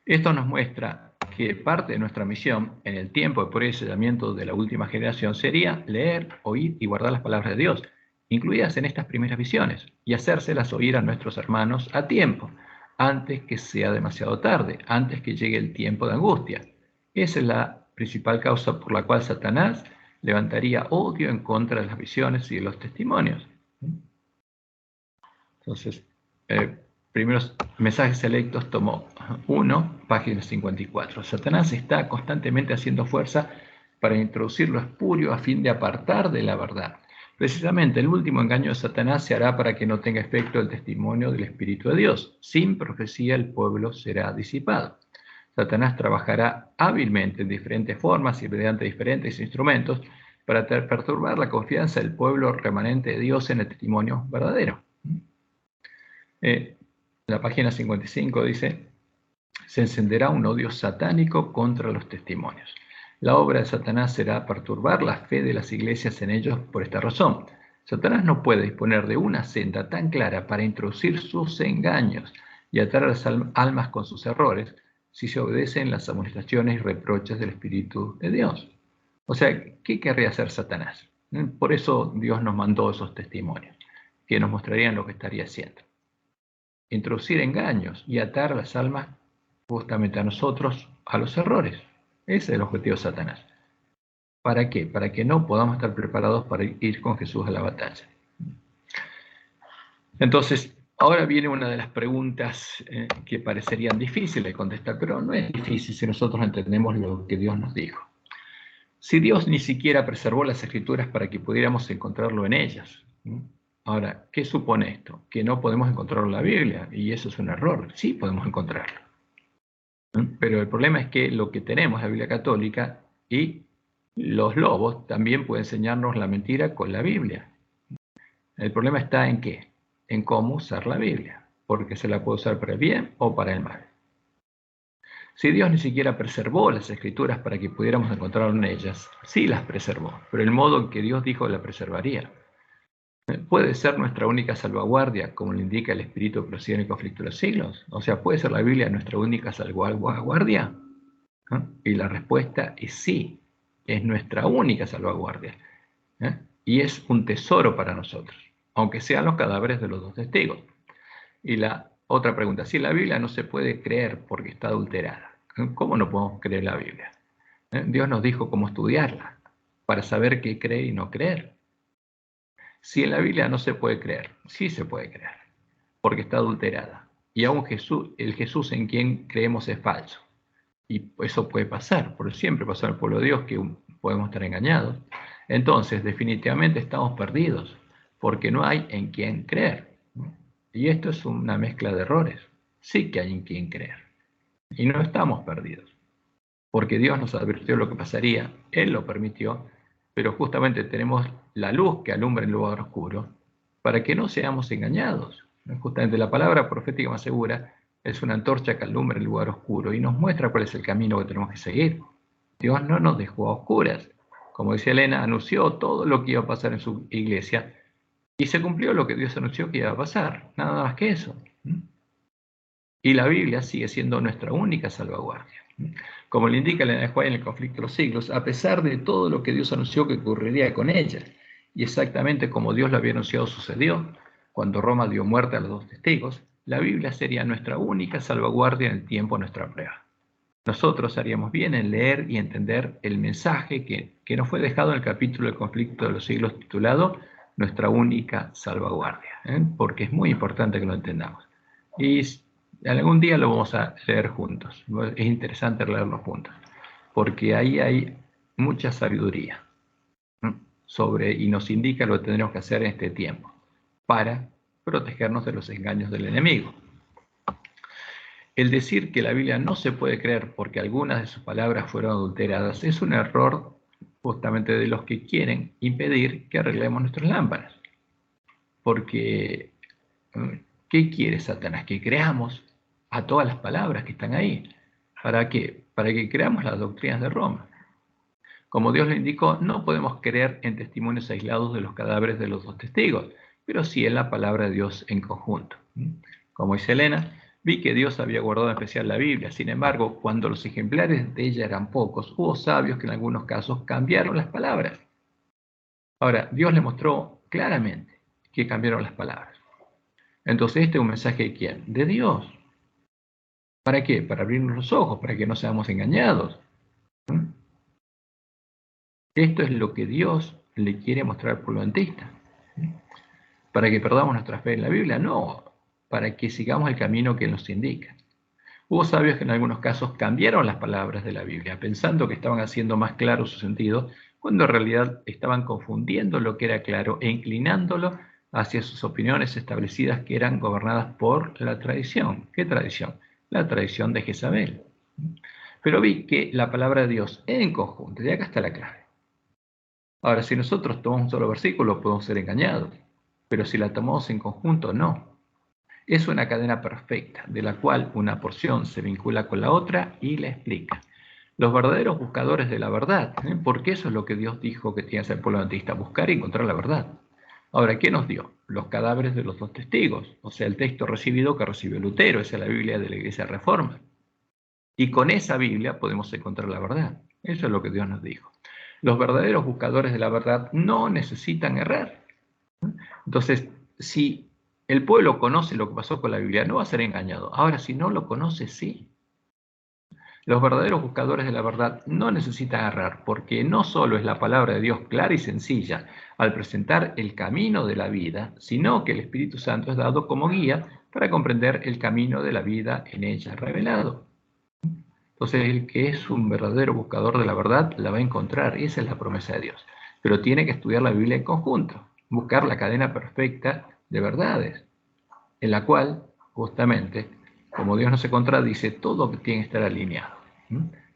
S1: Esto nos muestra que parte de nuestra misión en el tiempo de prueba y sellamiento de la última generación sería leer, oír y guardar las palabras de Dios, incluidas en estas primeras visiones, y hacérselas oír a nuestros hermanos a tiempo, antes que sea demasiado tarde, antes que llegue el tiempo de angustia. Esa es la principal causa por la cual Satanás levantaría odio en contra de las visiones y de los testimonios. Entonces, primeros mensajes selectos, tomo 1, página 54. Satanás está constantemente haciendo fuerza para introducir lo espurio a fin de apartar de la verdad. Precisamente el último engaño de Satanás se hará para que no tenga efecto el testimonio del Espíritu de Dios. Sin profecía el pueblo será disipado. Satanás trabajará hábilmente en diferentes formas y mediante diferentes instrumentos para perturbar la confianza del pueblo remanente de Dios en el testimonio verdadero. La página 55 dice: se encenderá un odio satánico contra los testimonios. La obra de Satanás será perturbar la fe de las iglesias en ellos por esta razón. Satanás no puede disponer de una senda tan clara para introducir sus engaños y atar a las almas con sus errores si se obedecen las amonestaciones y reproches del Espíritu de Dios. O sea, ¿qué querría hacer Satanás? Por eso Dios nos mandó esos testimonios, que nos mostrarían lo que estaría haciendo. Introducir engaños y atar las almas justamente a nosotros a los errores. Ese es el objetivo de Satanás. ¿Para qué? Para que no podamos estar preparados para ir con Jesús a la batalla. Entonces, Ahora viene una de las preguntas que parecerían difíciles de contestar, pero no es difícil si nosotros entendemos lo que Dios nos dijo. Si Dios ni siquiera preservó las Escrituras para que pudiéramos encontrarlo en ellas. Ahora, ¿qué supone esto? Que no podemos encontrarlo en la Biblia, y eso es un error. Sí podemos encontrarlo. Pero el problema es que lo que tenemos es la Biblia católica y los lobos también pueden enseñarnos la mentira con la Biblia. El problema está en qué, en cómo usar la Biblia, porque se la puede usar para el bien o para el mal. Si Dios ni siquiera preservó las Escrituras para que pudiéramos encontrarlo en ellas, sí las preservó, pero el modo en que Dios dijo la preservaría. ¿Puede ser nuestra única salvaguardia, como lo indica el Espíritu que procede en el conflicto de los siglos? O sea, ¿puede ser la Biblia nuestra única salvaguardia? Y la respuesta es sí, es nuestra única salvaguardia. Y es un tesoro para nosotros, aunque sean los cadáveres de los dos testigos. Y la otra pregunta, si la Biblia no se puede creer porque está adulterada, ¿cómo no podemos creer la Biblia? Dios nos dijo cómo estudiarla, para saber qué creer y no creer. Si en la Biblia no se puede creer, sí se puede creer, porque está adulterada. Y aún el Jesús en quien creemos es falso. Y eso puede pasar, porque siempre pasó en el pueblo de Dios que podemos estar engañados. Entonces, definitivamente estamos perdidos, porque no hay en quién creer. Y esto es una mezcla de errores. Sí que hay en quién creer. Y no estamos perdidos, porque Dios nos advirtió lo que pasaría, Él lo permitió, pero justamente tenemos la luz que alumbra en el lugar oscuro, para que no seamos engañados. Justamente la palabra profética más segura es una antorcha que alumbra el lugar oscuro y nos muestra cuál es el camino que tenemos que seguir. Dios no nos dejó a oscuras. Como decía Elena, anunció todo lo que iba a pasar en su iglesia y se cumplió lo que Dios anunció que iba a pasar. Nada más que eso. Y la Biblia sigue siendo nuestra única salvaguardia. Como le indica Elena de White en el conflicto de los siglos, a pesar de todo lo que Dios anunció que ocurriría con ella, y exactamente como Dios lo había anunciado sucedió, cuando Roma dio muerte a los dos testigos, la Biblia sería nuestra única salvaguardia en el tiempo de nuestra prueba. Nosotros haríamos bien en leer y entender el mensaje que nos fue dejado en el capítulo del conflicto de los siglos titulado Nuestra única salvaguardia, porque es muy importante que lo entendamos. Y algún día lo vamos a leer juntos. Es interesante leerlo juntos, porque ahí hay mucha sabiduría y nos indica lo que tenemos que hacer en este tiempo para protegernos de los engaños del enemigo. El decir que la Biblia no se puede creer porque algunas de sus palabras fueron adulteradas es un error justamente de los que quieren impedir que arreglemos nuestras lámparas. Porque, ¿qué quiere Satanás? Que creamos a todas las palabras que están ahí. ¿Para qué? Para que creamos las doctrinas de Roma. Como Dios le indicó, no podemos creer en testimonios aislados de los cadáveres de los dos testigos, pero sí en la palabra de Dios en conjunto. Como dice Elena, vi que Dios había guardado en especial la Biblia. Sin embargo, cuando los ejemplares de ella eran pocos, hubo sabios que en algunos casos cambiaron las palabras. Ahora, Dios le mostró claramente que cambiaron las palabras. Entonces, este es un mensaje de ¿quién? De Dios. ¿Para qué? Para abrirnos los ojos, para que no seamos engañados. Esto es lo que Dios le quiere mostrar al pueblo adventista. ¿Para que perdamos nuestra fe en la Biblia? No, para que sigamos el camino que nos indica. Hubo sabios que en algunos casos cambiaron las palabras de la Biblia, pensando que estaban haciendo más claro su sentido, cuando en realidad estaban confundiendo lo que era claro e inclinándolo hacia sus opiniones establecidas que eran gobernadas por la tradición. ¿Qué tradición? La tradición de Jezabel. Pero vi que la palabra de Dios en conjunto, y acá está la clave. Ahora, si nosotros tomamos un solo versículo, podemos ser engañados, pero si la tomamos en conjunto, no. Es una cadena perfecta, de la cual una porción se vincula con la otra y la explica. Los verdaderos buscadores de la verdad, porque eso es lo que Dios dijo que tiene que hacer el pueblo adventista, buscar y encontrar la verdad. Ahora, ¿qué nos dio? Los cadáveres de los dos testigos, o sea, el texto recibido que recibió Lutero, esa es la Biblia de la Iglesia Reforma. Y con esa Biblia podemos encontrar la verdad. Eso es lo que Dios nos dijo. Los verdaderos buscadores de la verdad no necesitan errar. Entonces, si el pueblo conoce lo que pasó con la Biblia, no va a ser engañado. Ahora, si no lo conoce, sí. Los verdaderos buscadores de la verdad no necesitan errar, porque no solo es la palabra de Dios clara y sencilla al presentar el camino de la vida, sino que el Espíritu Santo es dado como guía para comprender el camino de la vida en ella revelado. Entonces, el que es un verdadero buscador de la verdad la va a encontrar, y esa es la promesa de Dios. Pero tiene que estudiar la Biblia en conjunto, buscar la cadena perfecta de verdades, en la cual, justamente, como Dios no se contradice, todo tiene que estar alineado.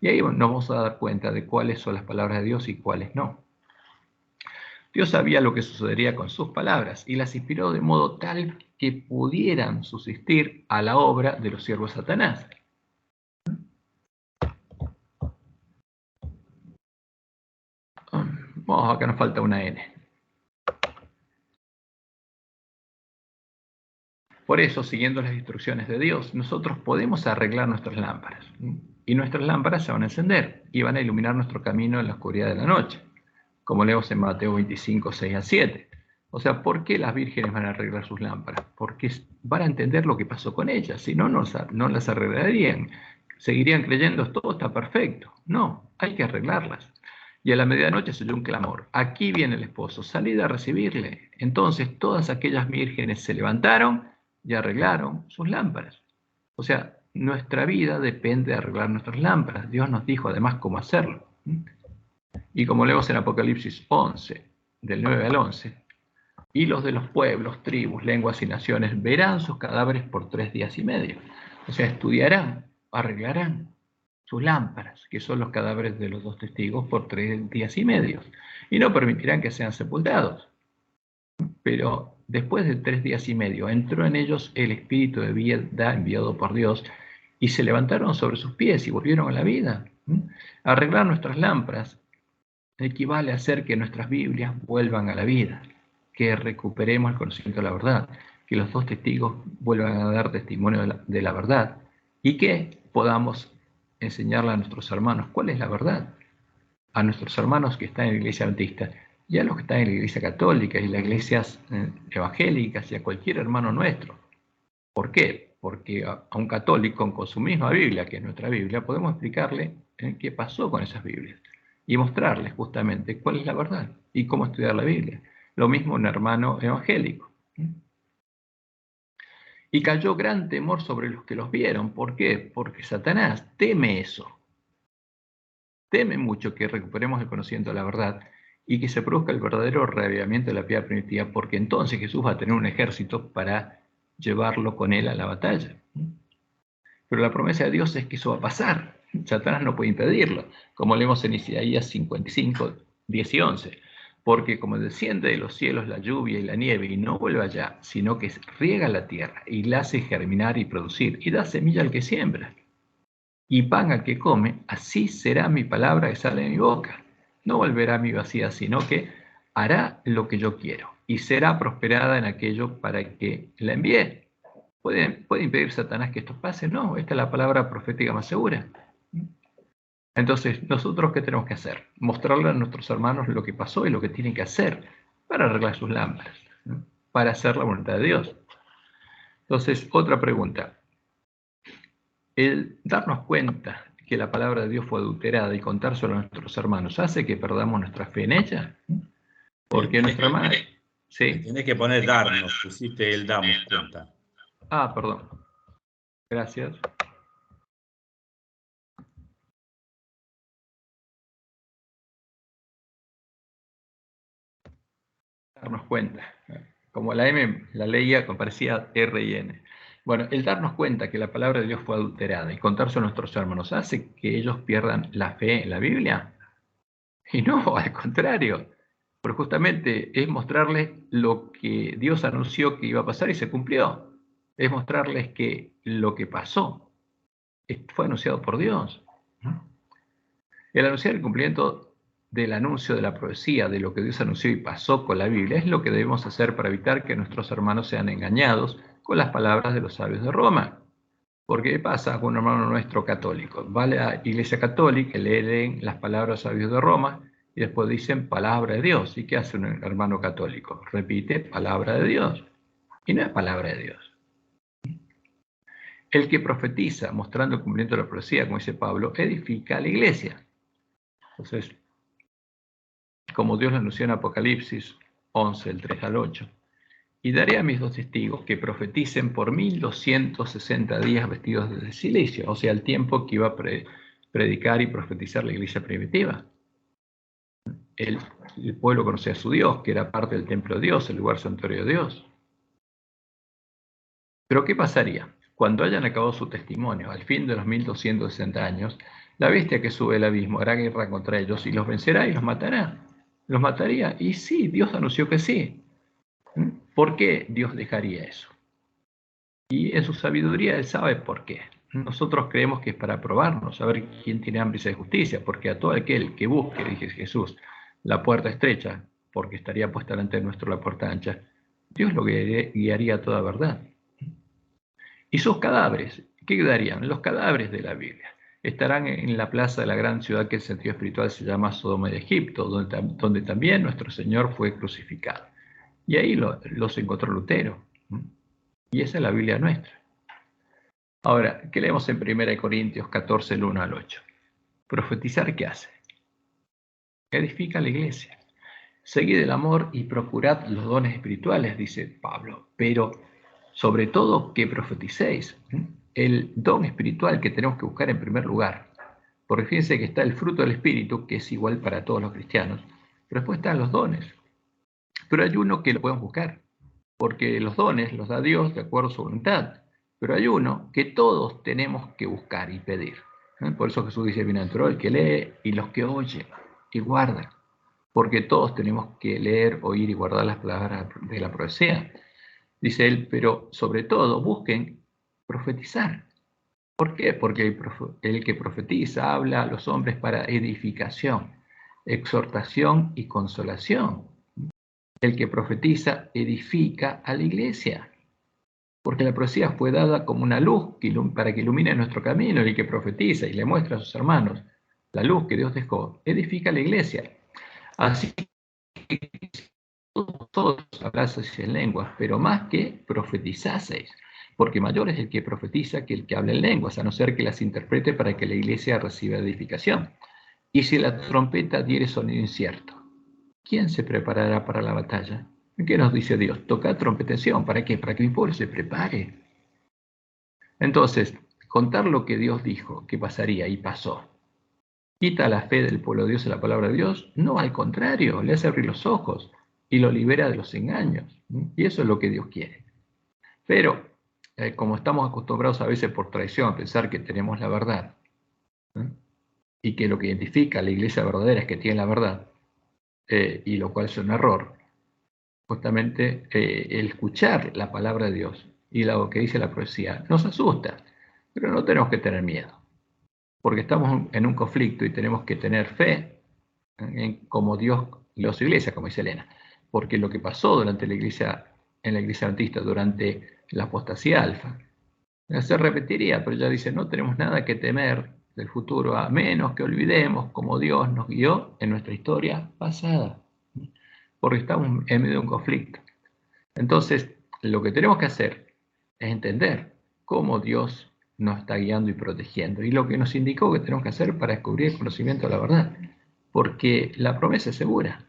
S1: Y ahí nos vamos a dar cuenta de cuáles son las palabras de Dios y cuáles no. Dios sabía lo que sucedería con sus palabras y las inspiró de modo tal que pudieran subsistir a la obra de los siervos de Satanás. Acá nos falta una N. Por eso, siguiendo las instrucciones de Dios, nosotros podemos arreglar nuestras lámparas. Y nuestras lámparas se van a encender y van a iluminar nuestro camino en la oscuridad de la noche, como leemos en Mateo 25, 6 a 7. O sea, ¿por qué las vírgenes van a arreglar sus lámparas? Porque van a entender lo que pasó con ellas, si no, no las arreglarían. Seguirían creyendo, todo está perfecto. No, hay que arreglarlas. Y a la medianoche se oyó un clamor, aquí viene el esposo, salid a recibirle. Entonces todas aquellas vírgenes se levantaron y arreglaron sus lámparas. O sea, nuestra vida depende de arreglar nuestras lámparas. Dios nos dijo además cómo hacerlo. Y como leemos en Apocalipsis 11, del 9 al 11, y los de los pueblos, tribus, lenguas y naciones verán sus cadáveres por 3 días y medio. O sea, estudiarán, arreglarán sus lámparas, que son los cadáveres de los 2 testigos, por 3 días y medio. Y no permitirán que sean sepultados. Pero después de 3 días y medio entró en ellos el espíritu de vida enviado por Dios y se levantaron sobre sus pies y volvieron a la vida. Arreglar nuestras lámparas equivale a hacer que nuestras Biblias vuelvan a la vida, que recuperemos el conocimiento de la verdad, que los 2 testigos vuelvan a dar testimonio de la verdad y que podamos enseñarle a nuestros hermanos cuál es la verdad, a nuestros hermanos que están en la iglesia adventista y a los que están en la iglesia católica y las iglesias evangélicas y a cualquier hermano nuestro. ¿Por qué? Porque a un católico con su misma Biblia, que es nuestra Biblia, podemos explicarle qué pasó con esas Biblias y mostrarles justamente cuál es la verdad y cómo estudiar la Biblia. Lo mismo un hermano evangélico. Y cayó gran temor sobre los que los vieron. ¿Por qué? Porque Satanás teme eso. Teme mucho que recuperemos el conocimiento de la verdad y que se produzca el verdadero reavivamiento de la piedad primitiva, porque entonces Jesús va a tener un ejército para llevarlo con él a la batalla. Pero la promesa de Dios es que eso va a pasar. Satanás no puede impedirlo, como leemos en Isaías 55, 10 y 11. Porque como desciende de los cielos la lluvia y la nieve y no vuelve allá, sino que riega la tierra y la hace germinar y producir y da semilla al que siembra y pan al que come, así será mi palabra que sale de mi boca. No volverá a mi vacía, sino que hará lo que yo quiero y será prosperada en aquello para que la envíe. ¿Puede impedir Satanás que esto pase? No, esta es la palabra profética más segura. Entonces, ¿nosotros qué tenemos que hacer? Mostrarle a nuestros hermanos lo que pasó y lo que tienen que hacer para arreglar sus lámparas, ¿no? Para hacer la voluntad de Dios. Entonces, otra pregunta. El darnos cuenta que la palabra de Dios fue adulterada y contárselo a nuestros hermanos hace que perdamos nuestra fe en ella. Porque nuestra madre...
S2: Sí. Tienes que poner darnos, pusiste el damos cuenta.
S1: Ah, perdón. Gracias. Darnos cuenta. Como la M la leía, parecía R y N. Bueno, el darnos cuenta que la palabra de Dios fue adulterada y contárselo a nuestros hermanos hace que ellos pierdan la fe en la Biblia. Y no, al contrario. Porque justamente es mostrarles lo que Dios anunció que iba a pasar y se cumplió. Es mostrarles que lo que pasó fue anunciado por Dios. El anunciar el cumplimiento del anuncio de la profecía, de lo que Dios anunció y pasó con la Biblia, es lo que debemos hacer para evitar que nuestros hermanos sean engañados con las palabras de los sabios de Roma. Porque ¿qué pasa con un hermano nuestro católico? Va a la iglesia católica, leen las palabras de los sabios de Roma y después dicen palabra de Dios. ¿Y qué hace un hermano católico? Repite palabra de Dios. Y no es palabra de Dios. El que profetiza, mostrando el cumplimiento de la profecía, como dice Pablo, edifica a la iglesia. Entonces, como Dios lo anunció en Apocalipsis 11, el 3 al 8. Y daré a mis dos testigos que profeticen por 1260 días vestidos de silicio, o sea, el tiempo que iba a predicar y profetizar la iglesia primitiva. El pueblo conocía a su Dios, que era parte del templo de Dios, el lugar santuario de Dios. Pero ¿qué pasaría? Cuando hayan acabado su testimonio, al fin de los 1260 años, la bestia que sube el abismo hará guerra contra ellos y los vencerá y los matará. ¿Los mataría? Y sí, Dios anunció que sí. ¿Por qué Dios dejaría eso? Y en su sabiduría Él sabe por qué. Nosotros creemos que es para probarnos, a ver quién tiene hambre y sed de justicia, porque a todo aquel que busque, dice Jesús, la puerta estrecha, porque estaría puesta delante de nuestro la puerta ancha, Dios lo guiaría a toda verdad. Y sus cadáveres, ¿qué quedarían? Los cadáveres de la Biblia. Estarán en la plaza de la gran ciudad que en sentido espiritual se llama Sodoma de Egipto, donde también nuestro Señor fue crucificado. Y ahí los encontró Lutero. Y esa es la Biblia nuestra. Ahora, ¿qué leemos en 1 Corintios 14, el 1 al 8? Profetizar, ¿qué hace? Edifica la iglesia. Seguid el amor y procurad los dones espirituales, dice Pablo, pero sobre todo que profeticéis. El don espiritual que tenemos que buscar en primer lugar. Porque fíjense que está el fruto del Espíritu, que es igual para todos los cristianos, pero después están los dones. Pero hay uno que lo podemos buscar, porque los dones los da Dios de acuerdo a su voluntad. Pero hay uno que todos tenemos que buscar y pedir. Por eso Jesús dice, bienaventurado el que lee y los que oyen y guardan. Porque todos tenemos que leer, oír y guardar las palabras de la profecía. Dice él, pero sobre todo busquen profetizar. ¿Por qué? Porque el que profetiza habla a los hombres para edificación, exhortación y consolación. El que profetiza edifica a la iglesia. Porque la profecía fue dada como una luz para que ilumine nuestro camino. El que profetiza y le muestra a sus hermanos la luz que Dios dejó, edifica a la iglesia. Así que todos hablaseis en lenguas, pero más que profetizaseis, porque mayor es el que profetiza que el que habla en lenguas, a no ser que las interprete para que la iglesia reciba edificación. Y si la trompeta diere sonido incierto, ¿quién se preparará para la batalla? ¿Qué nos dice Dios? Toca trompetación. ¿Para qué? Para que mi pueblo se prepare. Entonces, contar lo que Dios dijo que pasaría y pasó, ¿quita la fe del pueblo de Dios en la palabra de Dios? No, al contrario, le hace abrir los ojos y lo libera de los engaños. Y eso es lo que Dios quiere. Pero, como estamos acostumbrados a veces por traición a pensar que tenemos la verdad, y que lo que identifica a la iglesia verdadera es que tiene la verdad, y lo cual es un error, justamente el escuchar la palabra de Dios y lo que dice la profecía nos asusta, pero no tenemos que tener miedo, porque estamos en un conflicto y tenemos que tener fe en como Dios y los iglesias, como dice Elena, porque lo que pasó durante la iglesia, en la iglesia adventista, durante la apostasía alfa, se repetiría, pero ya dice, no tenemos nada que temer del futuro, a menos que olvidemos cómo Dios nos guió en nuestra historia pasada, porque estamos en medio de un conflicto. Entonces, lo que tenemos que hacer es entender cómo Dios nos está guiando y protegiendo, y lo que nos indicó que tenemos que hacer para descubrir el conocimiento de la verdad, porque la promesa es segura.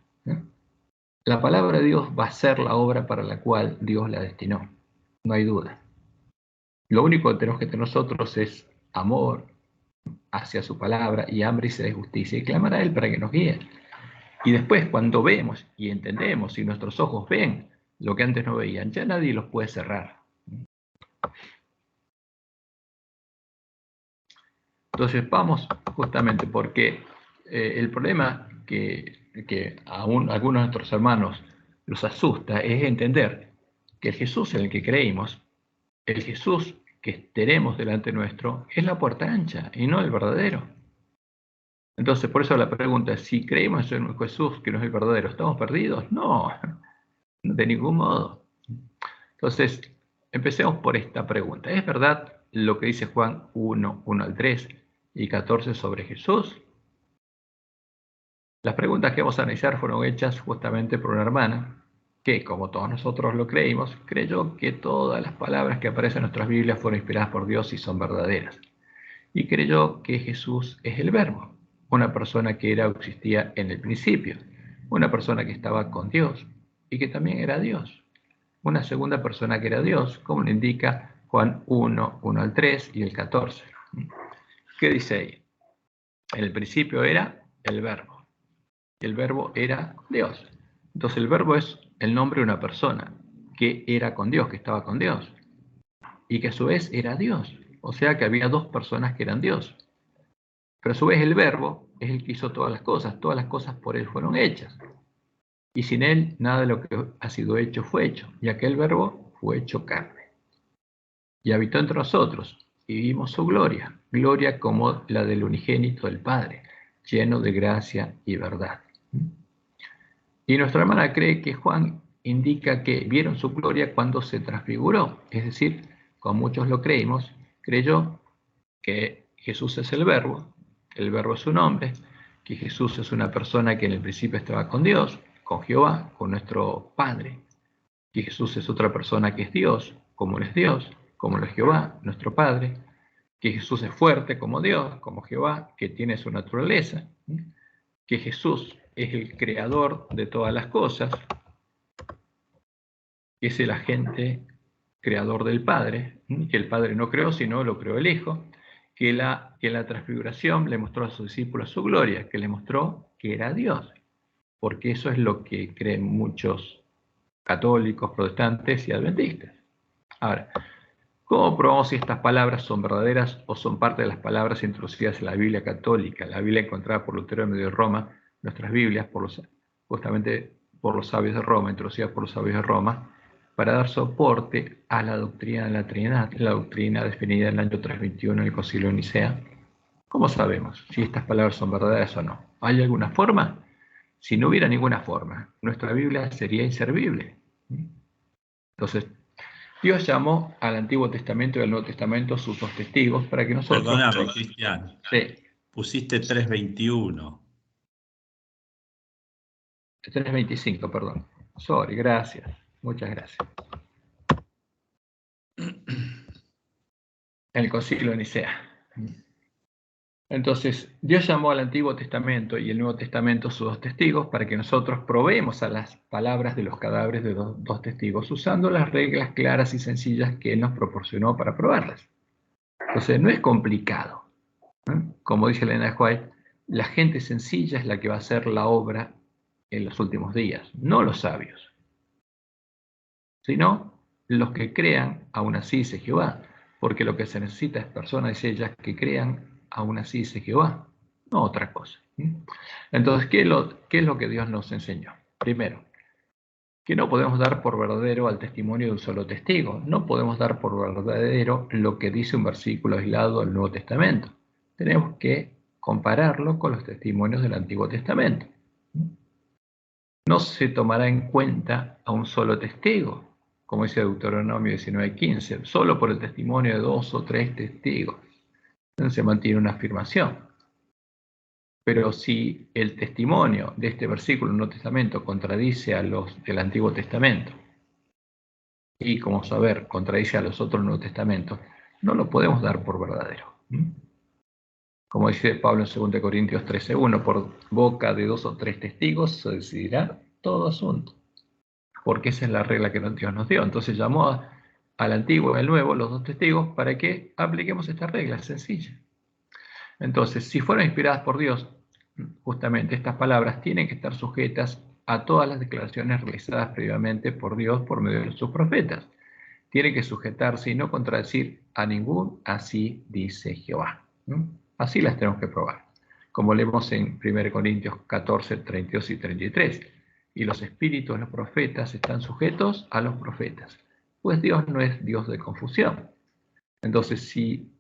S1: La palabra de Dios va a ser la obra para la cual Dios la destinó, no hay duda. Lo único que tenemos que tener nosotros es amor hacia su palabra y hambre y sed de justicia, y clamar a Él para que nos guíe. Y después, cuando vemos y entendemos y nuestros ojos ven lo que antes no veían, ya nadie los puede cerrar. Entonces vamos justamente porque el problema que aún algunos de nuestros hermanos los asusta es entender que el Jesús en el que creímos, el Jesús que tenemos delante nuestro, es la puerta ancha y no el verdadero. Entonces, por eso la pregunta es, si creemos en un Jesús que no es el verdadero, ¿estamos perdidos? No, de ningún modo. Entonces, empecemos por esta pregunta. ¿Es verdad lo que dice Juan 1, 1 al 3 y 14 sobre Jesús? Las preguntas que vamos a analizar fueron hechas justamente por una hermana que, como todos nosotros lo creímos, creyó que todas las palabras que aparecen en nuestras Biblias fueron inspiradas por Dios y son verdaderas. Y creyó que Jesús es el Verbo, una persona que era o existía en el principio, una persona que estaba con Dios y que también era Dios, una segunda persona que era Dios, como lo indica Juan 1, 1 al 3 y el 14. ¿Qué dice ahí? En el principio era el Verbo, y el Verbo era Dios. Entonces el Verbo es el nombre de una persona que era con Dios, que estaba con Dios, y que a su vez era Dios. O sea que había dos personas que eran Dios. Pero a su vez el Verbo es el que hizo todas las cosas por él fueron hechas. Y sin él nada de lo que ha sido hecho fue hecho, y aquel Verbo fue hecho carne. Y habitó entre nosotros, y vimos su gloria, gloria como la del unigénito del Padre, lleno de gracia y verdad. Y nuestra hermana cree que Juan indica que vieron su gloria cuando se transfiguró, es decir, como muchos lo creímos, creyó que Jesús es el Verbo es su nombre, que Jesús es una persona que en el principio estaba con Dios, con Jehová, con nuestro Padre, que Jesús es otra persona que es Dios, como es Dios, como lo es Jehová, nuestro Padre, que Jesús es fuerte como Dios, como Jehová, que tiene su naturaleza, que Jesús es el creador de todas las cosas, que es el agente creador del Padre, que el Padre no creó, sino lo creó el Hijo, que la transfiguración le mostró a sus discípulos su gloria, que le mostró que era Dios, porque eso es lo que creen muchos católicos, protestantes y adventistas. Ahora, ¿cómo probamos si estas palabras son verdaderas o son parte de las palabras introducidas en la Biblia católica, la Biblia encontrada por Lutero en medio de Roma, nuestras Biblias, justamente por los sabios de Roma, introducidas por los sabios de Roma, para dar soporte a la doctrina de la Trinidad, la doctrina definida en el año 321 en el Concilio de Nicea? ¿Cómo sabemos si estas palabras son verdaderas o no? ¿Hay alguna forma? Si no hubiera ninguna forma, nuestra Biblia sería inservible. Entonces, Dios llamó al Antiguo Testamento y al Nuevo Testamento sus dos testigos para que nosotros...
S2: Perdóname, Cristian.
S1: Sí.
S2: Pusiste 3:21.
S1: 3:25, perdón. Sorry, gracias. Muchas gracias. En el Concilio de Nicea. Entonces, Dios llamó al Antiguo Testamento y el Nuevo Testamento sus dos testigos para que nosotros probemos a las palabras de los cadáveres de dos testigos usando las reglas claras y sencillas que Él nos proporcionó para probarlas. Entonces, no es complicado. Como dice Elena White, la gente sencilla es la que va a hacer la obra en los últimos días, no los sabios, sino los que crean, aún así dice Jehová, porque lo que se necesita es personas ellas que crean, aún así dice Jehová, no otra cosa. Entonces, ¿qué es lo que Dios nos enseñó? Primero, que no podemos dar por verdadero al testimonio de un solo testigo, no podemos dar por verdadero lo que dice un versículo aislado del Nuevo Testamento. Tenemos que compararlo con los testimonios del Antiguo Testamento. No se tomará en cuenta a un solo testigo, como dice Deuteronomio 19:15, solo por el testimonio de 2 o 3 testigos. Entonces se mantiene una afirmación. Pero si el testimonio de este versículo del Nuevo Testamento contradice a los del Antiguo Testamento, y como saber, contradice a los otros Nuevos Testamentos, no lo podemos dar por verdadero. Como dice Pablo en 2 Corintios 13:1, por boca de 2 o 3 testigos se decidirá todo asunto. Porque esa es la regla que Dios nos dio. Entonces llamó al antiguo y al nuevo, los dos testigos, para que apliquemos esta regla sencilla. Entonces, si fueron inspiradas por Dios, justamente estas palabras tienen que estar sujetas a todas las declaraciones realizadas previamente por Dios por medio de sus profetas. Tiene que sujetarse y no contradecir a ningún así dice Jehová. Así las tenemos que probar. Como leemos en 1 Corintios 14, 32 y 33. Y los espíritus de los profetas están sujetos a los profetas, pues Dios no es Dios de confusión. Entonces, si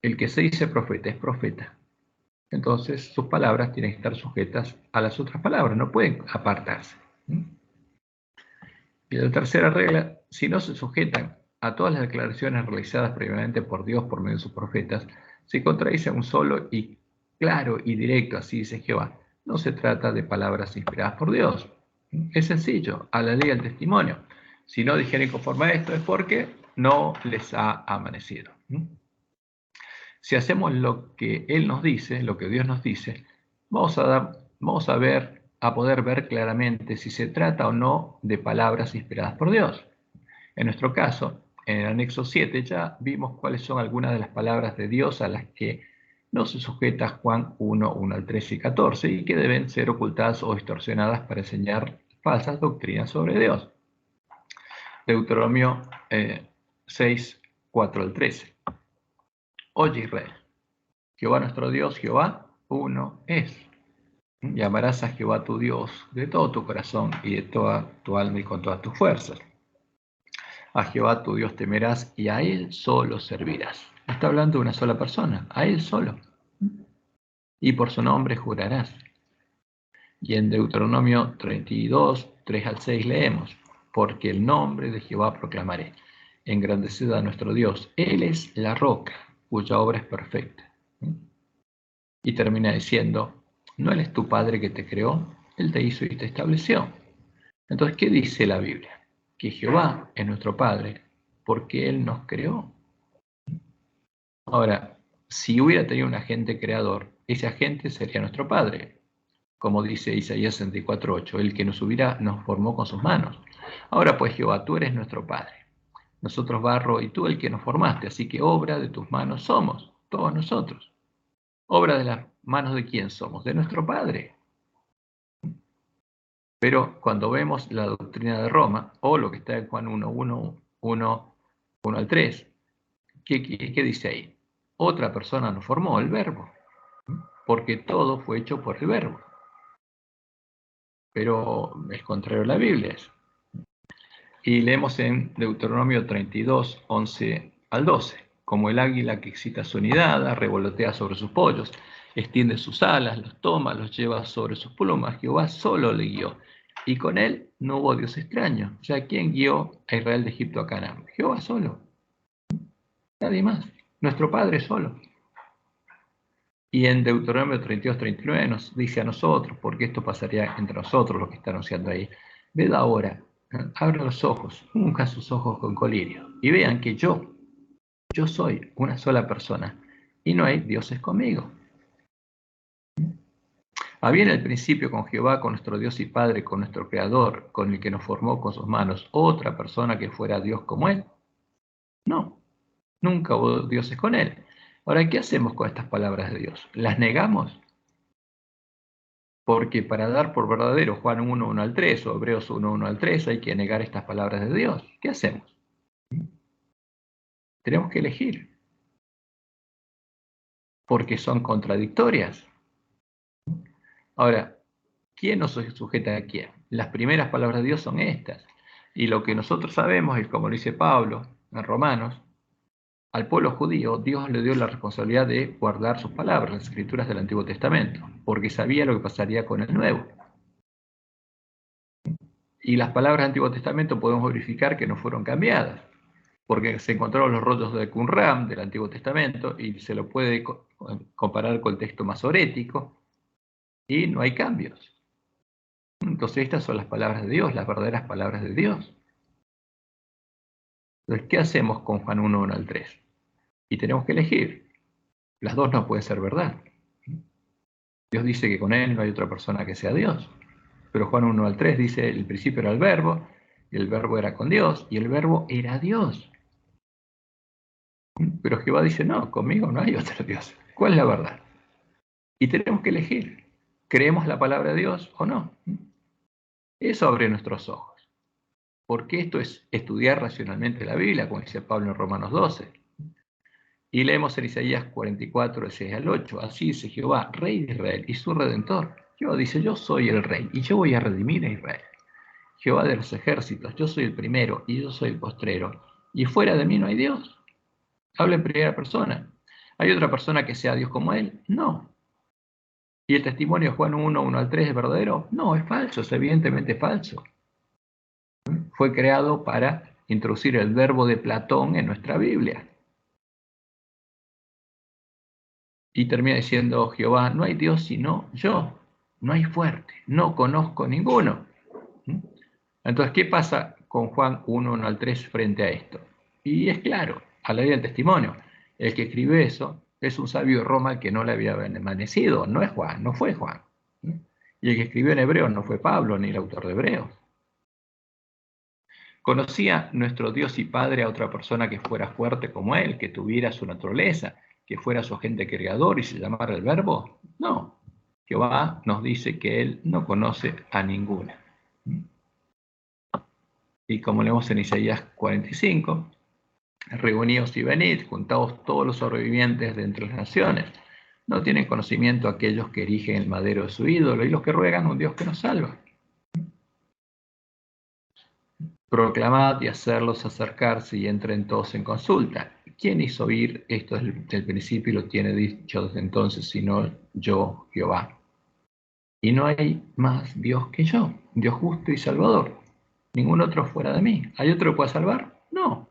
S1: el que se dice profeta es profeta, entonces sus palabras tienen que estar sujetas a las otras palabras, no pueden apartarse. Y la tercera regla, si no se sujetan a todas las declaraciones realizadas previamente por Dios por medio de sus profetas, si contradice a un solo y claro y directo, así dice Jehová, no se trata de palabras inspiradas por Dios, Es sencillo, a la ley del testimonio. Si no dijeren conforme a esto es porque no les ha amanecido. Si hacemos lo que Él nos dice, lo que Dios nos dice, vamos a poder ver claramente si se trata o no de palabras inspiradas por Dios. En nuestro caso, en el anexo 7 ya vimos cuáles son algunas de las palabras de Dios a las que no se sujeta Juan 1, 1 al 13 y 14 y que deben ser ocultadas o distorsionadas para enseñar falsas doctrinas sobre Dios. Deuteronomio 6, 4 al 13. Oye Israel, Jehová nuestro Dios, Jehová, uno es. Y amarás a Jehová tu Dios de todo tu corazón y de toda tu alma y con todas tus fuerzas. A Jehová tu Dios temerás y a Él solo servirás. Está hablando de una sola persona, a Él solo. Y por su nombre jurarás. Y en Deuteronomio 32, 3 al 6 leemos, porque el nombre de Jehová proclamaré, engrandeced a nuestro Dios, Él es la roca, cuya obra es perfecta. Y termina diciendo, ¿no Él es tu Padre que te creó? Él te hizo y te estableció. Entonces, ¿qué dice la Biblia? Que Jehová es nuestro Padre, porque Él nos creó. Ahora, si hubiera tenido un agente creador, ese agente sería nuestro Padre, como dice Isaías 64:8, el que nos formó con sus manos. Ahora pues, Jehová, tú eres nuestro Padre, nosotros barro y tú el que nos formaste, así que obra de tus manos somos, todos nosotros. ¿Obra de las manos de quién somos? De nuestro Padre. Pero cuando vemos la doctrina de Roma, o lo que está en Juan 1, 1, 1, 1 al 3, ¿qué dice ahí? Otra persona nos formó, el Verbo, porque todo fue hecho por el Verbo. Pero es contrario a la Biblia. Y leemos en Deuteronomio 32, 11 al 12, como el águila que excita su nidada, revolotea sobre sus pollos, extiende sus alas, los toma, los lleva sobre sus plumas, Jehová solo le guió, y con él no hubo Dios extraño. O sea, ¿quién guió a Israel de Egipto a Canaán? Jehová solo, nadie más, nuestro Padre solo. Y en Deuteronomio 32, 39 nos dice a nosotros, porque esto pasaría entre nosotros, lo que está anunciando ahí, ved ahora, abran los ojos, unjan sus ojos con colirio, y vean que yo soy una sola persona, y no hay dioses conmigo. Había en el principio con Jehová, con nuestro Dios y Padre, con nuestro Creador, con el que nos formó con sus manos, otra persona que fuera Dios como Él. No, nunca hubo dioses con Él. Ahora, ¿qué hacemos con estas palabras de Dios? ¿Las negamos? Porque para dar por verdadero Juan 1, 1 al 3 o Hebreos 1, 1 al 3 hay que negar estas palabras de Dios. ¿Qué hacemos? Tenemos que elegir, porque son contradictorias. Ahora, ¿quién nos sujeta a quién? Las primeras palabras de Dios son estas. Y lo que nosotros sabemos es, como lo dice Pablo en Romanos, al pueblo judío Dios le dio la responsabilidad de guardar sus palabras, las escrituras del Antiguo Testamento, porque sabía lo que pasaría con el Nuevo. Y las palabras del Antiguo Testamento podemos verificar que no fueron cambiadas, porque se encontraron los rollos de Qumran del Antiguo Testamento y se lo puede comparar con el texto masorético y no hay cambios. Entonces estas son las palabras de Dios, las verdaderas palabras de Dios. Entonces, ¿qué hacemos con Juan 1, 1 al 3? Y tenemos que elegir. Las dos no pueden ser verdad. Dios dice que con Él no hay otra persona que sea Dios. Pero Juan 1 al 3 dice, el principio era el Verbo, y el Verbo era con Dios, y el Verbo era Dios. Pero Jehová dice, no, conmigo no hay otro Dios. ¿Cuál es la verdad? Y tenemos que elegir. ¿Creemos la palabra de Dios o no? Eso abre nuestros ojos. Porque esto es estudiar racionalmente la Biblia, como dice Pablo en Romanos 12. Y leemos en Isaías 44, 6 al 8. Así dice Jehová, Rey de Israel y su Redentor. Jehová dice, yo soy el Rey y yo voy a redimir a Israel. Jehová de los ejércitos, yo soy el primero y yo soy el postrero. Y fuera de mí no hay Dios. Habla en primera persona. ¿Hay otra persona que sea Dios como Él? No. ¿Y el testimonio de Juan 1, 1 al 3 es verdadero? No, es falso, es evidentemente falso. Fue creado para introducir el verbo de Platón en nuestra Biblia. Y termina diciendo Jehová, no hay Dios sino yo, no hay fuerte, no conozco ninguno. Entonces, ¿qué pasa con Juan 1, 1 al 3 frente a esto? Y es claro, a la ley del testimonio. El que escribe eso es un sabio de Roma que no le había amanecido, no es Juan, no fue Juan. Y el que escribió en Hebreos no fue Pablo ni el autor de Hebreos. ¿Conocía nuestro Dios y Padre a otra persona que fuera fuerte como Él, que tuviera su naturaleza, que fuera su agente creador y se llamara el Verbo? No. Jehová nos dice que Él no conoce a ninguna. Y como leemos en Isaías 45, reunidos y venid, juntaos todos los sobrevivientes de entre las naciones. No tienen conocimiento aquellos que erigen el madero de su ídolo y los que ruegan a un Dios que nos salva. Proclamad y hacerlos acercarse y entren todos en consulta. ¿Quién hizo oír esto desde el principio y lo tiene dicho desde entonces, sino yo, Jehová? Y no hay más Dios que yo, Dios justo y salvador. Ningún otro fuera de mí. ¿Hay otro que pueda salvar? No.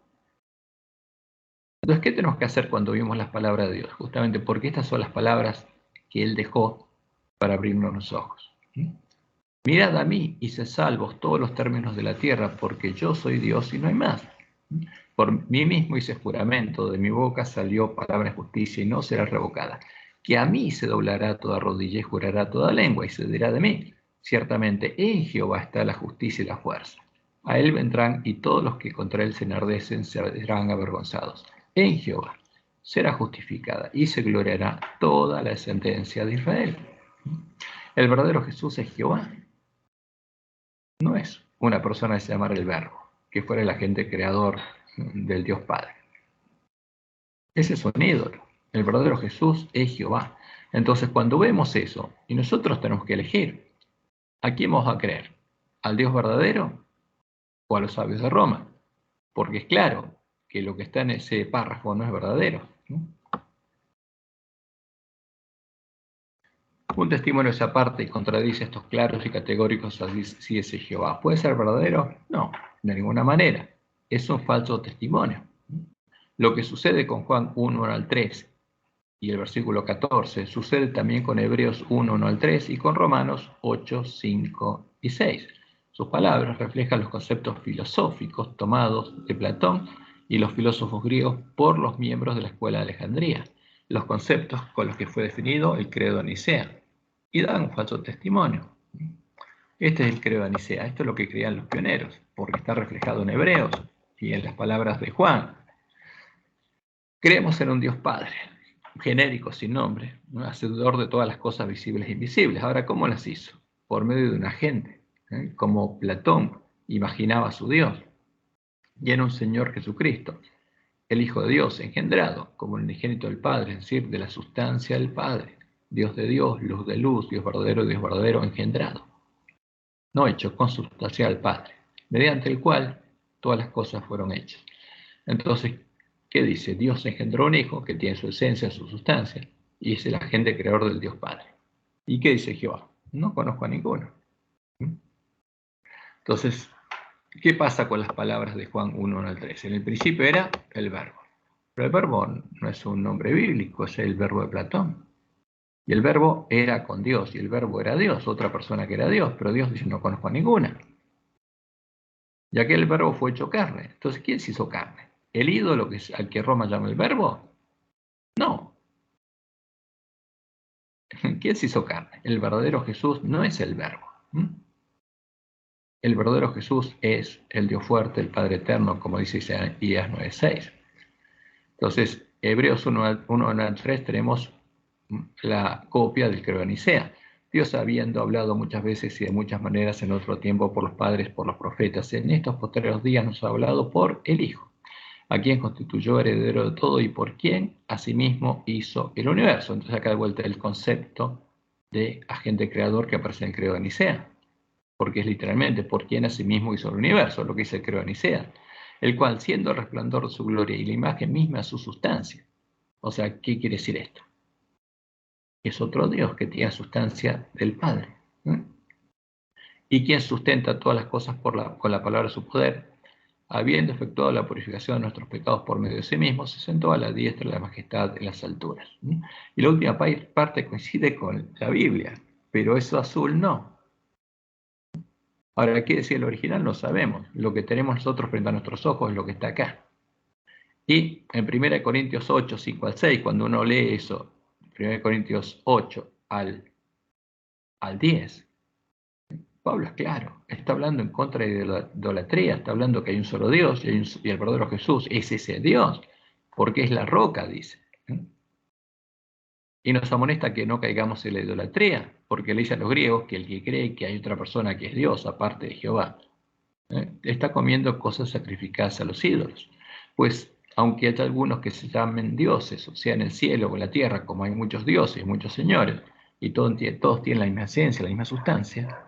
S1: Entonces, ¿qué tenemos que hacer cuando vimos las palabras de Dios? Justamente porque estas son las palabras que Él dejó para abrirnos los ojos. Mirad a mí y sed salvos todos los términos de la tierra, porque yo soy Dios y no hay más. Por mí mismo hice juramento, de mi boca salió palabra de justicia y no será revocada. Que a mí se doblará toda rodilla y jurará toda lengua y se dirá de mí. Ciertamente en Jehová está la justicia y la fuerza. A él vendrán y todos los que contra él se enardecen serán avergonzados. En Jehová será justificada y se gloriará toda la descendencia de Israel. El verdadero Jesús es Jehová. No es una persona que se llamara el Verbo, que fuera el agente creador del Dios Padre. Ese es un ídolo. El verdadero Jesús es Jehová. Entonces, cuando vemos eso, y nosotros tenemos que elegir, ¿a quién vamos a creer? ¿Al Dios verdadero o a los sabios de Roma? Porque es claro que lo que está en ese párrafo no es verdadero, ¿no? Un testimonio es aparte y contradice estos claros y categóricos así es Jehová. ¿Puede ser verdadero? No, de ninguna manera. Es un falso testimonio. Lo que sucede con Juan 1, 1 al 3 y el versículo 14 sucede también con Hebreos 1, 1 al 3 y con Romanos 8, 5 y 6. Sus palabras reflejan los conceptos filosóficos tomados de Platón y los filósofos griegos por los miembros de la escuela de Alejandría, los conceptos con los que fue definido el credo de Nicea, y dan un falso testimonio. Este es el credo de Nicea, esto es lo que creían los pioneros, porque está reflejado en Hebreos y en las palabras de Juan. Creemos en un Dios Padre, genérico, sin nombre, un hacedor de todas las cosas visibles e invisibles. Ahora, ¿cómo las hizo? Por medio de un agente, como Platón imaginaba a su Dios, y era un Señor Jesucristo, el Hijo de Dios, engendrado como el unigénito del Padre, es decir, de la sustancia del Padre, Dios de Dios, luz de luz, Dios verdadero, engendrado, no hecho, consubstancial al Padre, mediante el cual todas las cosas fueron hechas. Entonces, ¿qué dice? Dios engendró un hijo que tiene su esencia, su sustancia, y es el agente creador del Dios Padre. ¿Y qué dice Jehová? No conozco a ninguno. Entonces, ¿qué pasa con las palabras de Juan 1 al 3? En el principio era el verbo. Pero el verbo no es un nombre bíblico, es el verbo de Platón. Y el verbo era con Dios, y el verbo era Dios, otra persona que era Dios, pero Dios dice, no conozco a ninguna. Y aquel verbo fue hecho carne. Entonces, ¿quién se hizo carne? ¿El ídolo al que Roma llama el verbo? No. ¿Quién se hizo carne? El verdadero Jesús no es el verbo. El verdadero Jesús es el Dios fuerte, el Padre eterno, como dice Isaías 9:6. Entonces, Hebreos 1 al 3 tenemos la copia del credo de Nicea. Dios, habiendo hablado muchas veces y de muchas maneras en otro tiempo por los padres, por los profetas, en estos posteriores días nos ha hablado por el Hijo, a quien constituyó heredero de todo y por quien asimismo hizo el universo. Entonces acá de vuelta el concepto de agente creador que aparece en el credo de Nicea, porque es literalmente por quien asimismo hizo el universo, lo que dice el credo de Nicea, el cual siendo el resplandor de su gloria y la imagen misma de su sustancia. O sea, ¿qué quiere decir esto? Es otro Dios que tiene sustancia del Padre, y quien sustenta todas las cosas con la palabra de su poder, habiendo efectuado la purificación de nuestros pecados por medio de sí mismo, se sentó a la diestra de la majestad en las alturas. Y la última parte coincide con la Biblia, pero eso azul no. Ahora, ¿qué decía el original? No sabemos. Lo que tenemos nosotros frente a nuestros ojos es lo que está acá. Y en 1 Corintios 8, 5 al 6, cuando uno lee eso, 1 Corintios 8 al 10, Pablo es claro, está hablando en contra de la idolatría, está hablando que hay un solo Dios y el verdadero Jesús es ese Dios, porque es la roca, dice. Y nos amonesta que no caigamos en la idolatría, porque le dice a los griegos que el que cree que hay otra persona que es Dios, aparte de Jehová, está comiendo cosas sacrificadas a los ídolos. Pues aunque haya algunos que se llamen dioses, o sea, en el cielo o en la tierra, como hay muchos dioses, muchos señores, y todos tienen la misma esencia, la misma sustancia,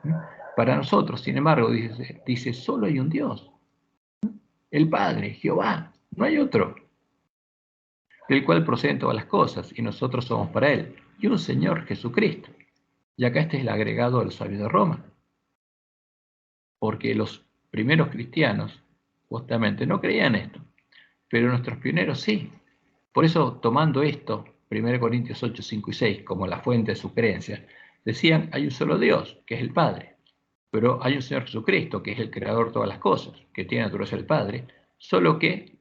S1: para nosotros, sin embargo, dice, solo hay un Dios, el Padre, Jehová, no hay otro, del cual proceden todas las cosas, y nosotros somos para Él, y un Señor, Jesucristo. Y acá este es el agregado de los sabios de Roma, porque los primeros cristianos justamente no creían esto, pero nuestros pioneros sí. Por eso, tomando esto, 1 Corintios 8, 5 y 6, como la fuente de su creencia, decían, hay un solo Dios, que es el Padre, pero hay un Señor Jesucristo, que es el creador de todas las cosas, que tiene naturaleza del Padre, solo que,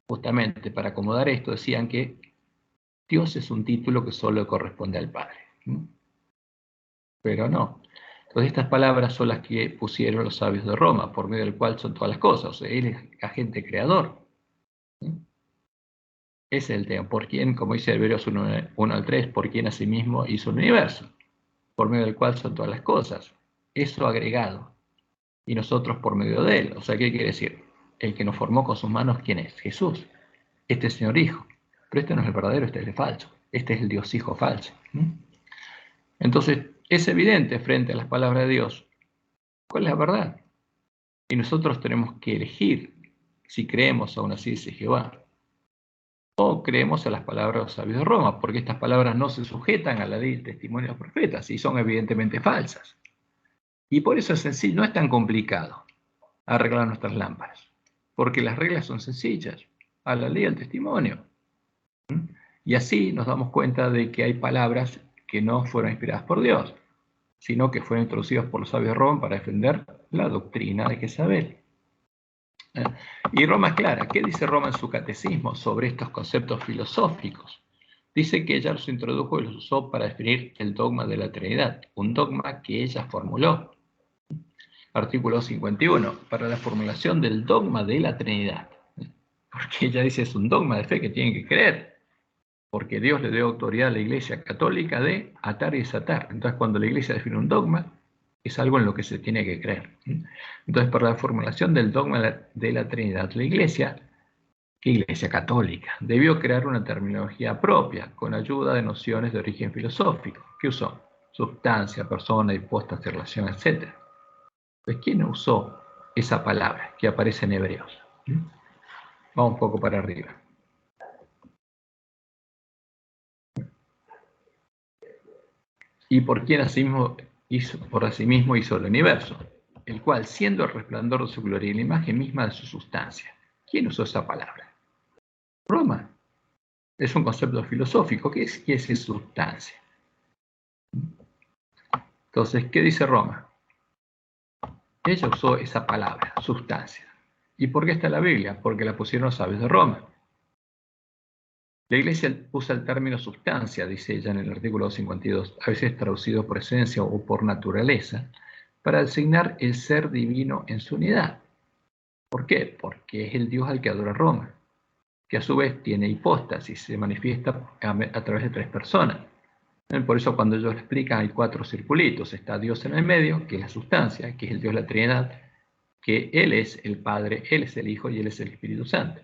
S1: justamente para acomodar esto, decían que Dios es un título que solo corresponde al Padre. Pero no. Entonces estas palabras son las que pusieron los sabios de Roma, por medio del cual son todas las cosas. O sea, Él es agente creador. Ese es el tema. Por quien, como dice Hebreos 1 al 3, por quien asimismo hizo el universo, por medio del cual son todas las cosas. Eso agregado. Y nosotros por medio de Él. O sea, ¿qué quiere decir? El que nos formó con sus manos, ¿quién es? Jesús. Este es el Señor Hijo. Pero este no es el verdadero, este es el falso. Este es el Dios Hijo falso. Entonces, es evidente frente a las palabras de Dios cuál es la verdad. Y nosotros tenemos que elegir si creemos aún así, dice Jehová, o creemos a las palabras de los sabios de Roma, porque estas palabras no se sujetan a la ley del testimonio de los profetas y son evidentemente falsas. Y por eso es sencillo, no es tan complicado arreglar nuestras lámparas, porque las reglas son sencillas, a la ley del testimonio. Y así nos damos cuenta de que hay palabras que no fueron inspiradas por Dios, sino que fueron introducidas por los sabios de Roma para defender la doctrina de Jezabel. Y Roma es clara. ¿Qué dice Roma en su catecismo sobre estos conceptos filosóficos? Dice que ella los introdujo y los usó para definir el dogma de la Trinidad, un dogma que ella formuló. Artículo 51, para la formulación del dogma de la Trinidad. Porque ella dice es un dogma de fe que tienen que creer, porque Dios le dio autoridad a la Iglesia Católica de atar y desatar. Entonces, cuando la Iglesia define un dogma, es algo en lo que se tiene que creer. Entonces, para la formulación del dogma de la Trinidad, la Iglesia, ¿qué Iglesia Católica? Debió crear una terminología propia, con ayuda de nociones de origen filosófico. ¿Qué usó? Sustancia, persona, hipóstasis, relación, etc. Pues, ¿quién usó esa palabra que aparece en Hebreos? Vamos un poco para arriba. Y por quien por asimismo hizo el universo, el cual, siendo el resplandor de su gloria y la imagen misma de su sustancia. ¿Quién usó esa palabra? Roma. Es un concepto filosófico. ¿Qué es sustancia? Entonces, ¿qué dice Roma? Ella usó esa palabra, sustancia. ¿Y por qué está en la Biblia? Porque la pusieron los sabios de Roma. La Iglesia usa el término sustancia, dice ella en el artículo 52, a veces traducido por esencia o por naturaleza, para designar el ser divino en su unidad. ¿Por qué? Porque es el Dios al que adora Roma, que a su vez tiene hipóstasis, se manifiesta a través de tres personas. Por eso cuando ellos lo explican hay cuatro circulitos. Está Dios en el medio, que es la sustancia, que es el Dios de la Trinidad, que Él es el Padre, Él es el Hijo y Él es el Espíritu Santo.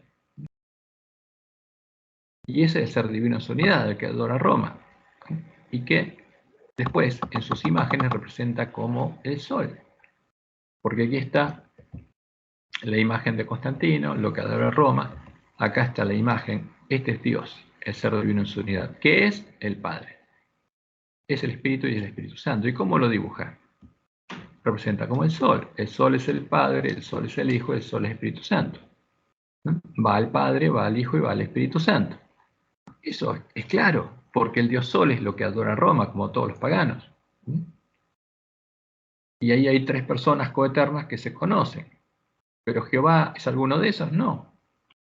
S1: Y ese es el ser divino en su unidad, el que adora Roma. Y que después en sus imágenes representa como el sol. Porque aquí está la imagen de Constantino, lo que adora Roma. Acá está la imagen, este es Dios, el ser divino en su unidad, que es el Padre. Es el Espíritu y el Espíritu Santo. ¿Y cómo lo dibuja? Representa como el sol. El sol es el Padre, el sol es el Hijo, el sol es el Espíritu Santo. Va al Padre, va al Hijo y va al Espíritu Santo. Eso es claro, porque el Dios Sol es lo que adora Roma, como todos los paganos. Y ahí hay tres personas coeternas que se conocen. ¿Pero Jehová es alguno de esos? No.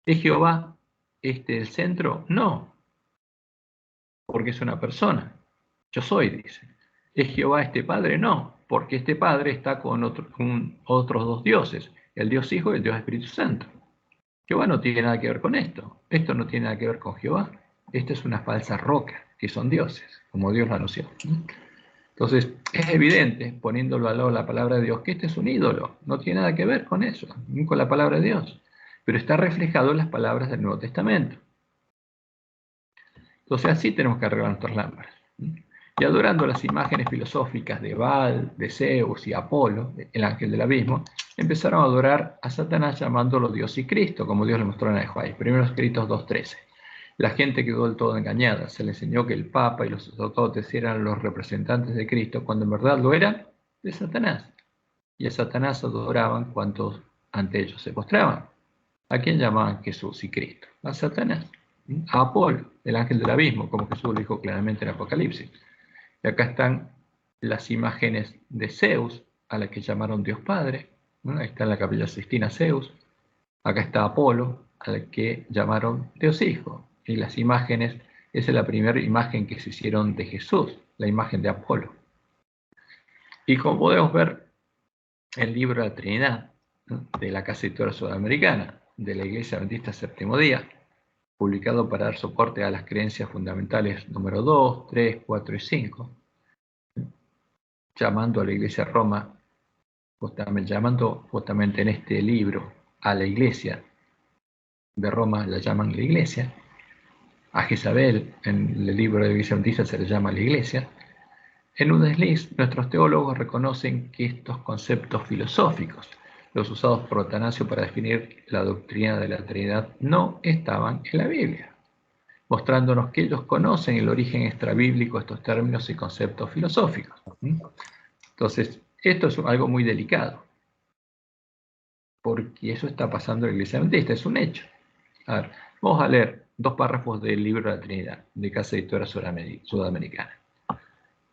S1: ¿Es Jehová el centro? No, porque es una persona. Yo soy, dice. ¿Es Jehová este Padre? No, porque este Padre está con otros dos dioses, el Dios Hijo y el Dios Espíritu Santo. Jehová no tiene nada que ver con esto. Esto no tiene nada que ver con Jehová. Esta es una falsa roca, que son dioses, como Dios lo anunció. Entonces, es evidente, poniéndolo al lado de la palabra de Dios, que este es un ídolo. No tiene nada que ver con eso, ni con la palabra de Dios. Pero está reflejado en las palabras del Nuevo Testamento. Entonces, así tenemos que arreglar nuestras lámparas. Y adorando las imágenes filosóficas de Baal, de Zeus y Apolo, el ángel del abismo, empezaron a adorar a Satanás llamándolo Dios y Cristo, como Dios le mostró en el Juárez. 1 Corintios 2:13. La gente quedó del todo engañada. Se le enseñó que el Papa y los sacerdotes eran los representantes de Cristo, cuando en verdad lo eran de Satanás. Y a Satanás adoraban cuantos ante ellos se postraban. ¿A quién llamaban Jesús y Cristo? A Satanás. A Apolo, el ángel del abismo, como Jesús lo dijo claramente en Apocalipsis. Y acá están las imágenes de Zeus, a la que llamaron Dios Padre. Ahí está en la Capilla Sixtina Zeus. Acá está Apolo, a la que llamaron Dios Hijo. Y las imágenes, esa es la primera imagen que se hicieron de Jesús, la imagen de Apolo. Y como podemos ver, el libro de la Trinidad, de la Casa Editora Sudamericana, de la Iglesia Adventista Séptimo Día, publicado para dar soporte a las creencias fundamentales número 2, 3, 4 y 5, llamando a la Iglesia Roma, llamando justamente en este libro a la Iglesia de Roma, la llaman la Iglesia. A Jezabel, en el libro de la Iglesia Adventista, se le llama la Iglesia. En un desliz, nuestros teólogos reconocen que estos conceptos filosóficos, los usados por Atanasio para definir la doctrina de la Trinidad, no estaban en la Biblia, mostrándonos que ellos conocen el origen extrabíblico de estos términos y conceptos filosóficos. Entonces, esto es algo muy delicado, porque eso está pasando en la Iglesia Adventista, es un hecho. A ver, vamos a leer dos párrafos del libro de la Trinidad, de Casa Editora Sudamericana.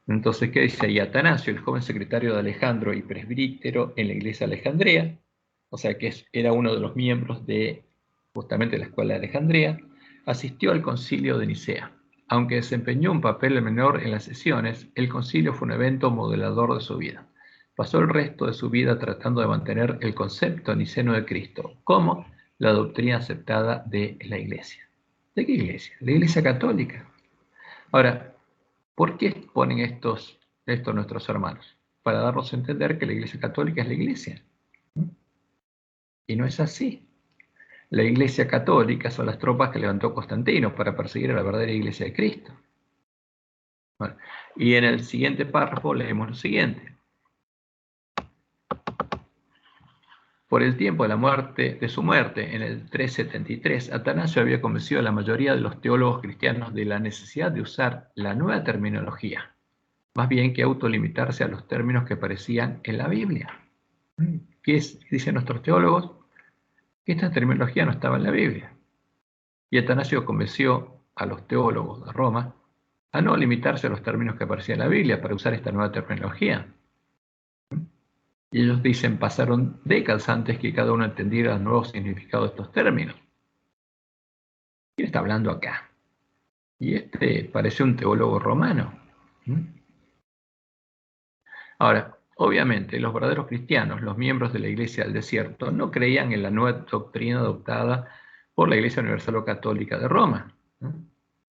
S1: Entonces, ¿qué dice ahí? Atanasio, el joven secretario de Alejandro y presbítero en la iglesia de Alejandría, o sea que era uno de los miembros de justamente la escuela de Alejandría, asistió al concilio de Nicea. Aunque desempeñó un papel menor en las sesiones, el concilio fue un evento modelador de su vida. Pasó el resto de su vida tratando de mantener el concepto niceno de Cristo como la doctrina aceptada de la iglesia. ¿De qué iglesia? La iglesia católica. Ahora, ¿por qué ponen esto nuestros hermanos? Para darnos a entender que la Iglesia Católica es la Iglesia. Y no es así. La Iglesia Católica son las tropas que levantó Constantino para perseguir a la verdadera Iglesia de Cristo. Bueno, y en el siguiente párrafo leemos lo siguiente. Por el tiempo de su muerte, en el 373, Atanasio había convencido a la mayoría de los teólogos cristianos de la necesidad de usar la nueva terminología, más bien que autolimitarse a los términos que aparecían en la Biblia. ¿Qué dicen nuestros teólogos? Que esta terminología no estaba en la Biblia. Y Atanasio convenció a los teólogos de Roma a no limitarse a los términos que aparecían en la Biblia para usar esta nueva terminología. Y ellos dicen, pasaron décadas antes que cada uno entendiera el nuevo significado de estos términos. ¿Quién está hablando acá? Y parece un teólogo romano. Ahora, obviamente, los verdaderos cristianos, los miembros de la Iglesia del Desierto, no creían en la nueva doctrina adoptada por la Iglesia Universal Católica de Roma.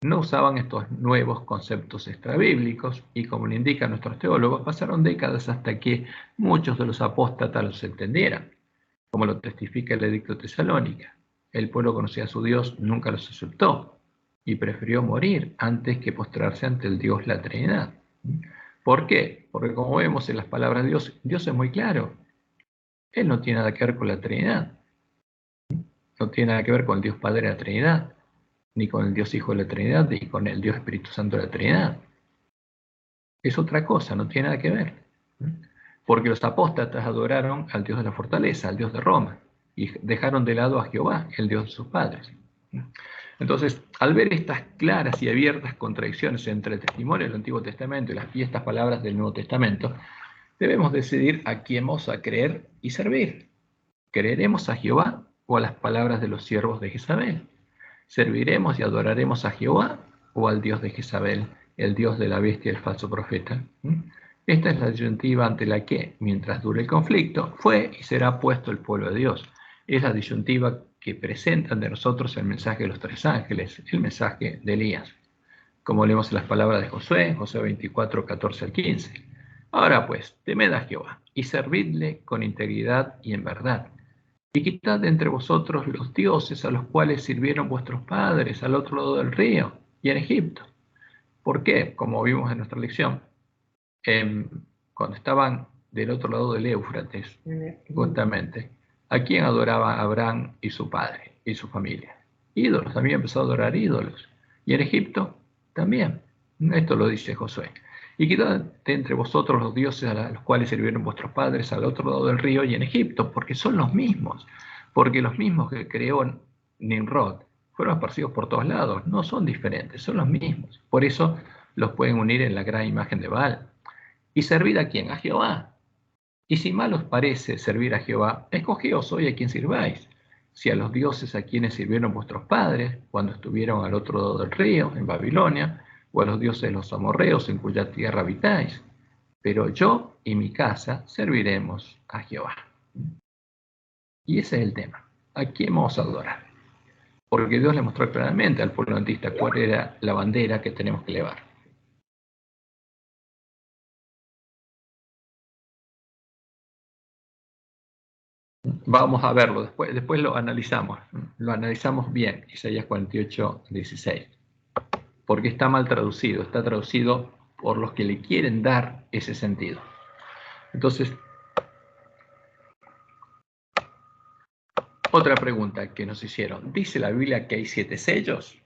S1: No usaban estos nuevos conceptos extrabíblicos y, como le indican nuestros teólogos, pasaron décadas hasta que muchos de los apóstatas los entendieran, como lo testifica el Edicto de Tesalónica. El pueblo conocía a su Dios, nunca los aceptó y prefirió morir antes que postrarse ante el Dios la Trinidad. ¿Por qué? Porque como vemos en las palabras de Dios, Dios es muy claro. Él no tiene nada que ver con la Trinidad. No tiene nada que ver con el Dios Padre de la Trinidad, ni con el Dios Hijo de la Trinidad, ni con el Dios Espíritu Santo de la Trinidad. Es otra cosa, no tiene nada que ver. Porque los apóstatas adoraron al Dios de la fortaleza, al Dios de Roma, y dejaron de lado a Jehová, el Dios de sus padres. Entonces, al ver estas claras y abiertas contradicciones entre el testimonio del Antiguo Testamento y estas palabras del Nuevo Testamento, debemos decidir a quién vamos a creer y servir. ¿Creeremos a Jehová o a las palabras de los siervos de Jezabel? ¿Serviremos y adoraremos a Jehová o al Dios de Jezabel, el Dios de la bestia y el falso profeta? Esta es la disyuntiva ante la que, mientras dure el conflicto, fue y será puesto el pueblo de Dios. Es la disyuntiva que presentan de nosotros el mensaje de los tres ángeles, el mensaje de Elías. Como leemos en las palabras de Josué, Josué 24, 14 al 15. Ahora pues, temed a Jehová y servidle con integridad y en verdad. Y quitad de entre vosotros los dioses a los cuales sirvieron vuestros padres al otro lado del río y en Egipto. ¿Por qué? Como vimos en nuestra lección, cuando estaban del otro lado del Éufrates, justamente, ¿a quién adoraba Abraham y su padre y su familia? Ídolos, también empezó a adorar ídolos. Y en Egipto también. Esto lo dice Josué. Y quitad de entre vosotros los dioses a los cuales sirvieron vuestros padres al otro lado del río y en Egipto, porque son los mismos. Porque los mismos que creó Nimrod fueron esparcidos por todos lados. No son diferentes, son los mismos. Por eso los pueden unir en la gran imagen de Baal. ¿Y servir a quién? A Jehová. Y si mal os parece servir a Jehová, escogeos hoy a quien sirváis. Si a los dioses a quienes sirvieron vuestros padres cuando estuvieron al otro lado del río, en Babilonia, o a los dioses de los amorreos en cuya tierra habitáis. Pero yo y mi casa serviremos a Jehová. Y ese es el tema. ¿A quién vamos a adorar? Porque Dios le mostró claramente al pueblo adventista cuál era la bandera que tenemos que elevar. Vamos a verlo, después lo analizamos bien, Isaías 48, 16, porque está mal traducido, está traducido por los que le quieren dar ese sentido. Entonces, otra pregunta que nos hicieron, ¿dice la Biblia que hay 7 sellos?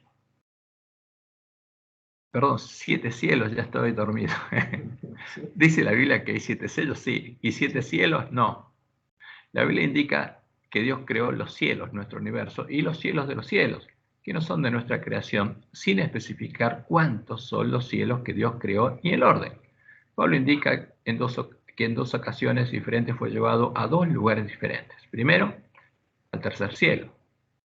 S1: Perdón, 7 cielos, ya estoy dormido. ¿Dice la Biblia que hay 7 sellos? Sí. ¿Y 7 cielos? No. La Biblia indica que Dios creó los cielos, nuestro universo, y los cielos de los cielos, que no son de nuestra creación, sin especificar cuántos son los cielos que Dios creó y el orden. Pablo indica que en 2 ocasiones diferentes fue llevado a 2 lugares diferentes. Primero, al tercer cielo,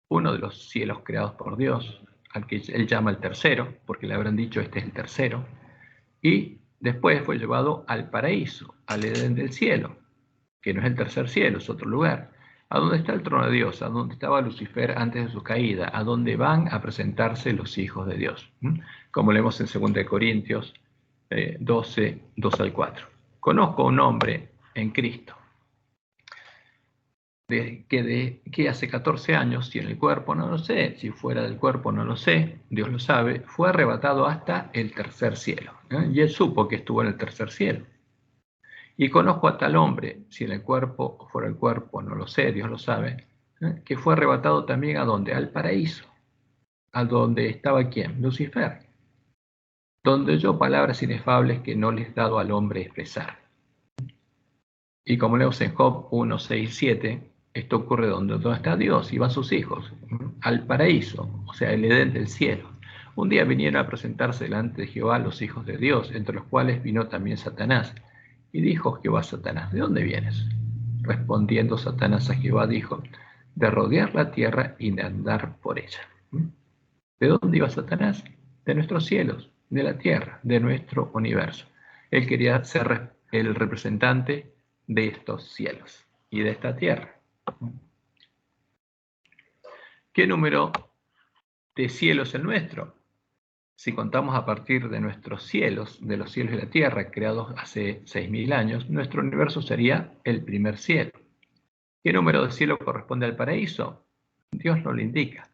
S1: uno de los cielos creados por Dios, al que él llama el tercero, porque le habrán dicho este es el tercero, y después fue llevado al paraíso, al Edén del cielo, que no es el tercer cielo, es otro lugar, a donde está el trono de Dios, a donde estaba Lucifer antes de su caída, a donde van a presentarse los hijos de Dios, como leemos en 2 Corintios 12, 2 al 4. Conozco a un hombre en Cristo, que hace 14 años, si en el cuerpo no lo sé, si fuera del cuerpo no lo sé, Dios lo sabe, fue arrebatado hasta el tercer cielo. Y él supo que estuvo en el tercer cielo. Y conozco a tal hombre, si en el cuerpo o fuera del cuerpo, no lo sé, Dios lo sabe, que fue arrebatado también ¿a dónde? Al paraíso, a donde estaba ¿quién? Lucifer, donde oyó palabras inefables que no les he dado al hombre expresar. Y como leemos en Job 1, 6, 7, esto ocurre donde está Dios y van sus hijos, al paraíso, o sea, el Edén del cielo. Un día vinieron a presentarse delante de Jehová los hijos de Dios, entre los cuales vino también Satanás. Y dijo Jehová a Satanás, ¿de dónde vienes? Respondiendo Satanás a Jehová dijo, de rodear la tierra y de andar por ella. ¿De dónde iba Satanás? De nuestros cielos, de la tierra, de nuestro universo. Él quería ser el representante de estos cielos y de esta tierra. ¿Qué número de cielos es el nuestro? Si contamos a partir de nuestros cielos, de los cielos y la tierra, creados hace 6.000 años, nuestro universo sería el primer cielo. ¿Qué número de cielo corresponde al paraíso? Dios no lo indica.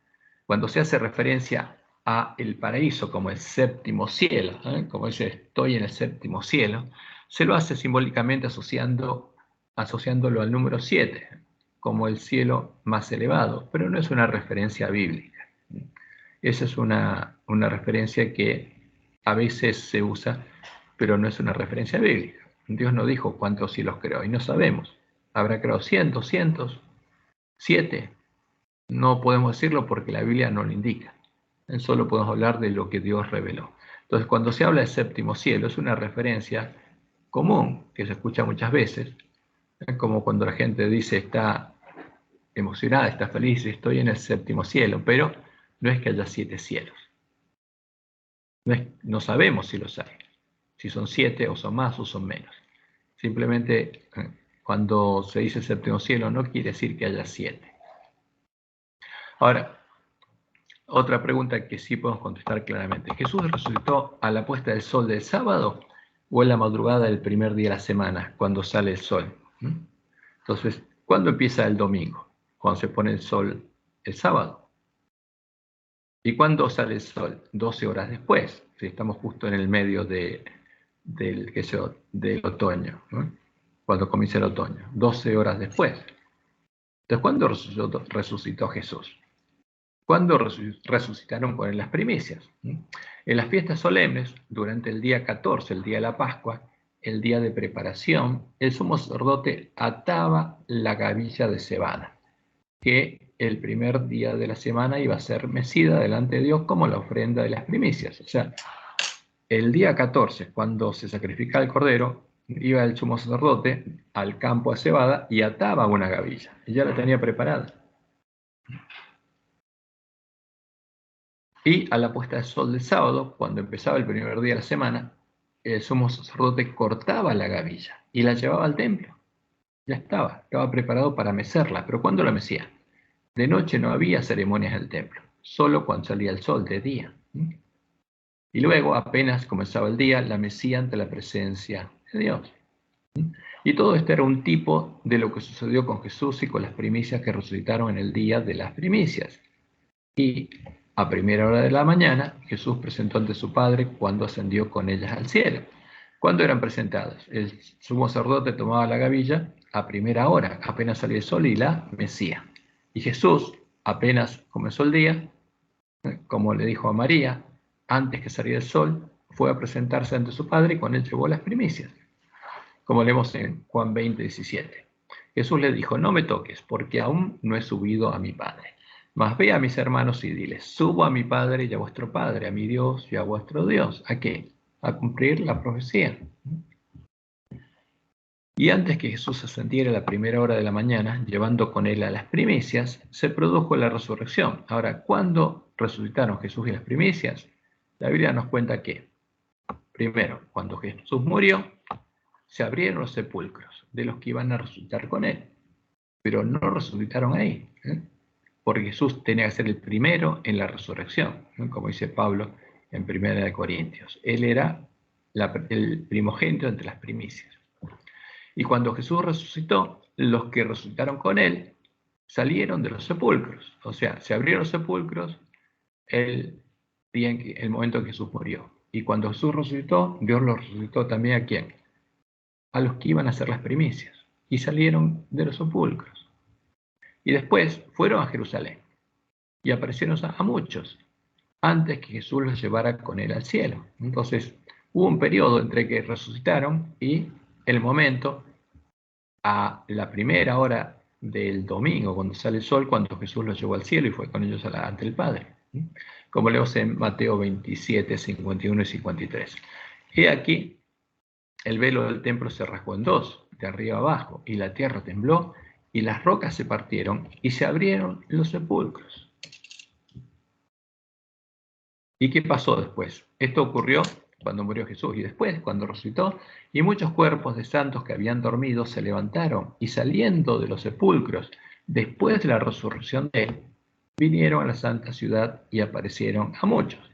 S1: Cuando se hace referencia a el paraíso como el séptimo cielo, como dice, estoy en el séptimo cielo, se lo hace simbólicamente asociándolo al número 7, como el cielo más elevado, pero no es una referencia bíblica. Esa es una referencia que a veces se usa, pero no es una referencia bíblica. Dios no dijo cuántos cielos creó y no sabemos. ¿Habrá creado 100, 200, 7? No podemos decirlo porque la Biblia no lo indica. Solo podemos hablar de lo que Dios reveló. Entonces, cuando se habla de séptimo cielo, es una referencia común, que se escucha muchas veces, como cuando la gente dice está emocionada, está feliz, estoy en el séptimo cielo, pero no es que haya 7 cielos. No sabemos si los hay, si son 7 o son más o son menos. Simplemente cuando se dice séptimo cielo no quiere decir que haya 7. Ahora, otra pregunta que sí podemos contestar claramente. ¿Jesús resucitó a la puesta del sol del sábado o en la madrugada del primer día de la semana, cuando sale el sol? Entonces, ¿cuándo empieza el domingo? Cuando se pone el sol el sábado. ¿Y cuándo sale el sol? 12 horas después, si estamos justo en el medio del otoño, ¿no? Cuando comienza el otoño, 12 horas después. Entonces, ¿cuándo resucitó Jesús? ¿Cuándo resucitaron con él las primicias? En las fiestas solemnes, durante el día 14, el día de la Pascua, el día de preparación, el sumo sacerdote ataba la gavilla de cebada, que el primer día de la semana iba a ser mecida delante de Dios como la ofrenda de las primicias. O sea, el día 14, cuando se sacrificaba el cordero, iba el sumo sacerdote al campo de cebada y ataba una gavilla. Y ya la tenía preparada. Y a la puesta del sol del sábado, cuando empezaba el primer día de la semana, el sumo sacerdote cortaba la gavilla y la llevaba al templo. Ya estaba preparado para mecerla. ¿Pero cuándo la mecía? De noche no había ceremonias en el templo, solo cuando salía el sol de día. Y luego, apenas comenzaba el día, la mecía ante la presencia de Dios. Y todo esto era un tipo de lo que sucedió con Jesús y con las primicias que resucitaron en el día de las primicias. Y a primera hora de la mañana, Jesús presentó ante su Padre cuando ascendió con ellas al cielo. ¿Cuándo eran presentadas? El sumo sacerdote tomaba la gavilla a primera hora, apenas salía el sol, y la mecía. Y Jesús, apenas comenzó el día, como le dijo a María, antes que saliera el sol, fue a presentarse ante su Padre y con él llevó las primicias, como leemos en Juan 20:17. Jesús le dijo, no me toques, porque aún no he subido a mi Padre. Mas ve a mis hermanos y diles, subo a mi Padre y a vuestro Padre, a mi Dios y a vuestro Dios. ¿A qué? A cumplir la profecía. Y antes que Jesús ascendiera a la primera hora de la mañana, llevando con él a las primicias, se produjo la resurrección. Ahora, ¿cuándo resucitaron Jesús y las primicias? La Biblia nos cuenta que, primero, cuando Jesús murió, se abrieron los sepulcros de los que iban a resucitar con él, pero no resucitaron ahí, porque Jesús tenía que ser el primero en la resurrección, como dice Pablo en 1 Corintios. Él era el primogénito entre las primicias. Y cuando Jesús resucitó, los que resucitaron con él salieron de los sepulcros. O sea, se abrieron los sepulcros el momento en que Jesús murió. Y cuando Jesús resucitó, Dios los resucitó también ¿a quién? A los que iban a hacer las primicias. Y salieron de los sepulcros. Y después fueron a Jerusalén. Y aparecieron a muchos, antes que Jesús los llevara con él al cielo. Entonces, hubo un periodo entre que resucitaron y el momento a la primera hora del domingo, cuando sale el sol, cuando Jesús los llevó al cielo y fue con ellos ante el Padre. Como leemos en Mateo 27, 51 y 53. He aquí, el velo del templo se rasgó en dos, de arriba abajo, y la tierra tembló, y las rocas se partieron, y se abrieron los sepulcros. ¿Y qué pasó después? Esto ocurrió cuando murió Jesús y después cuando resucitó, y muchos cuerpos de santos que habían dormido se levantaron y saliendo de los sepulcros después de la resurrección de él, vinieron a la santa ciudad y aparecieron a muchos.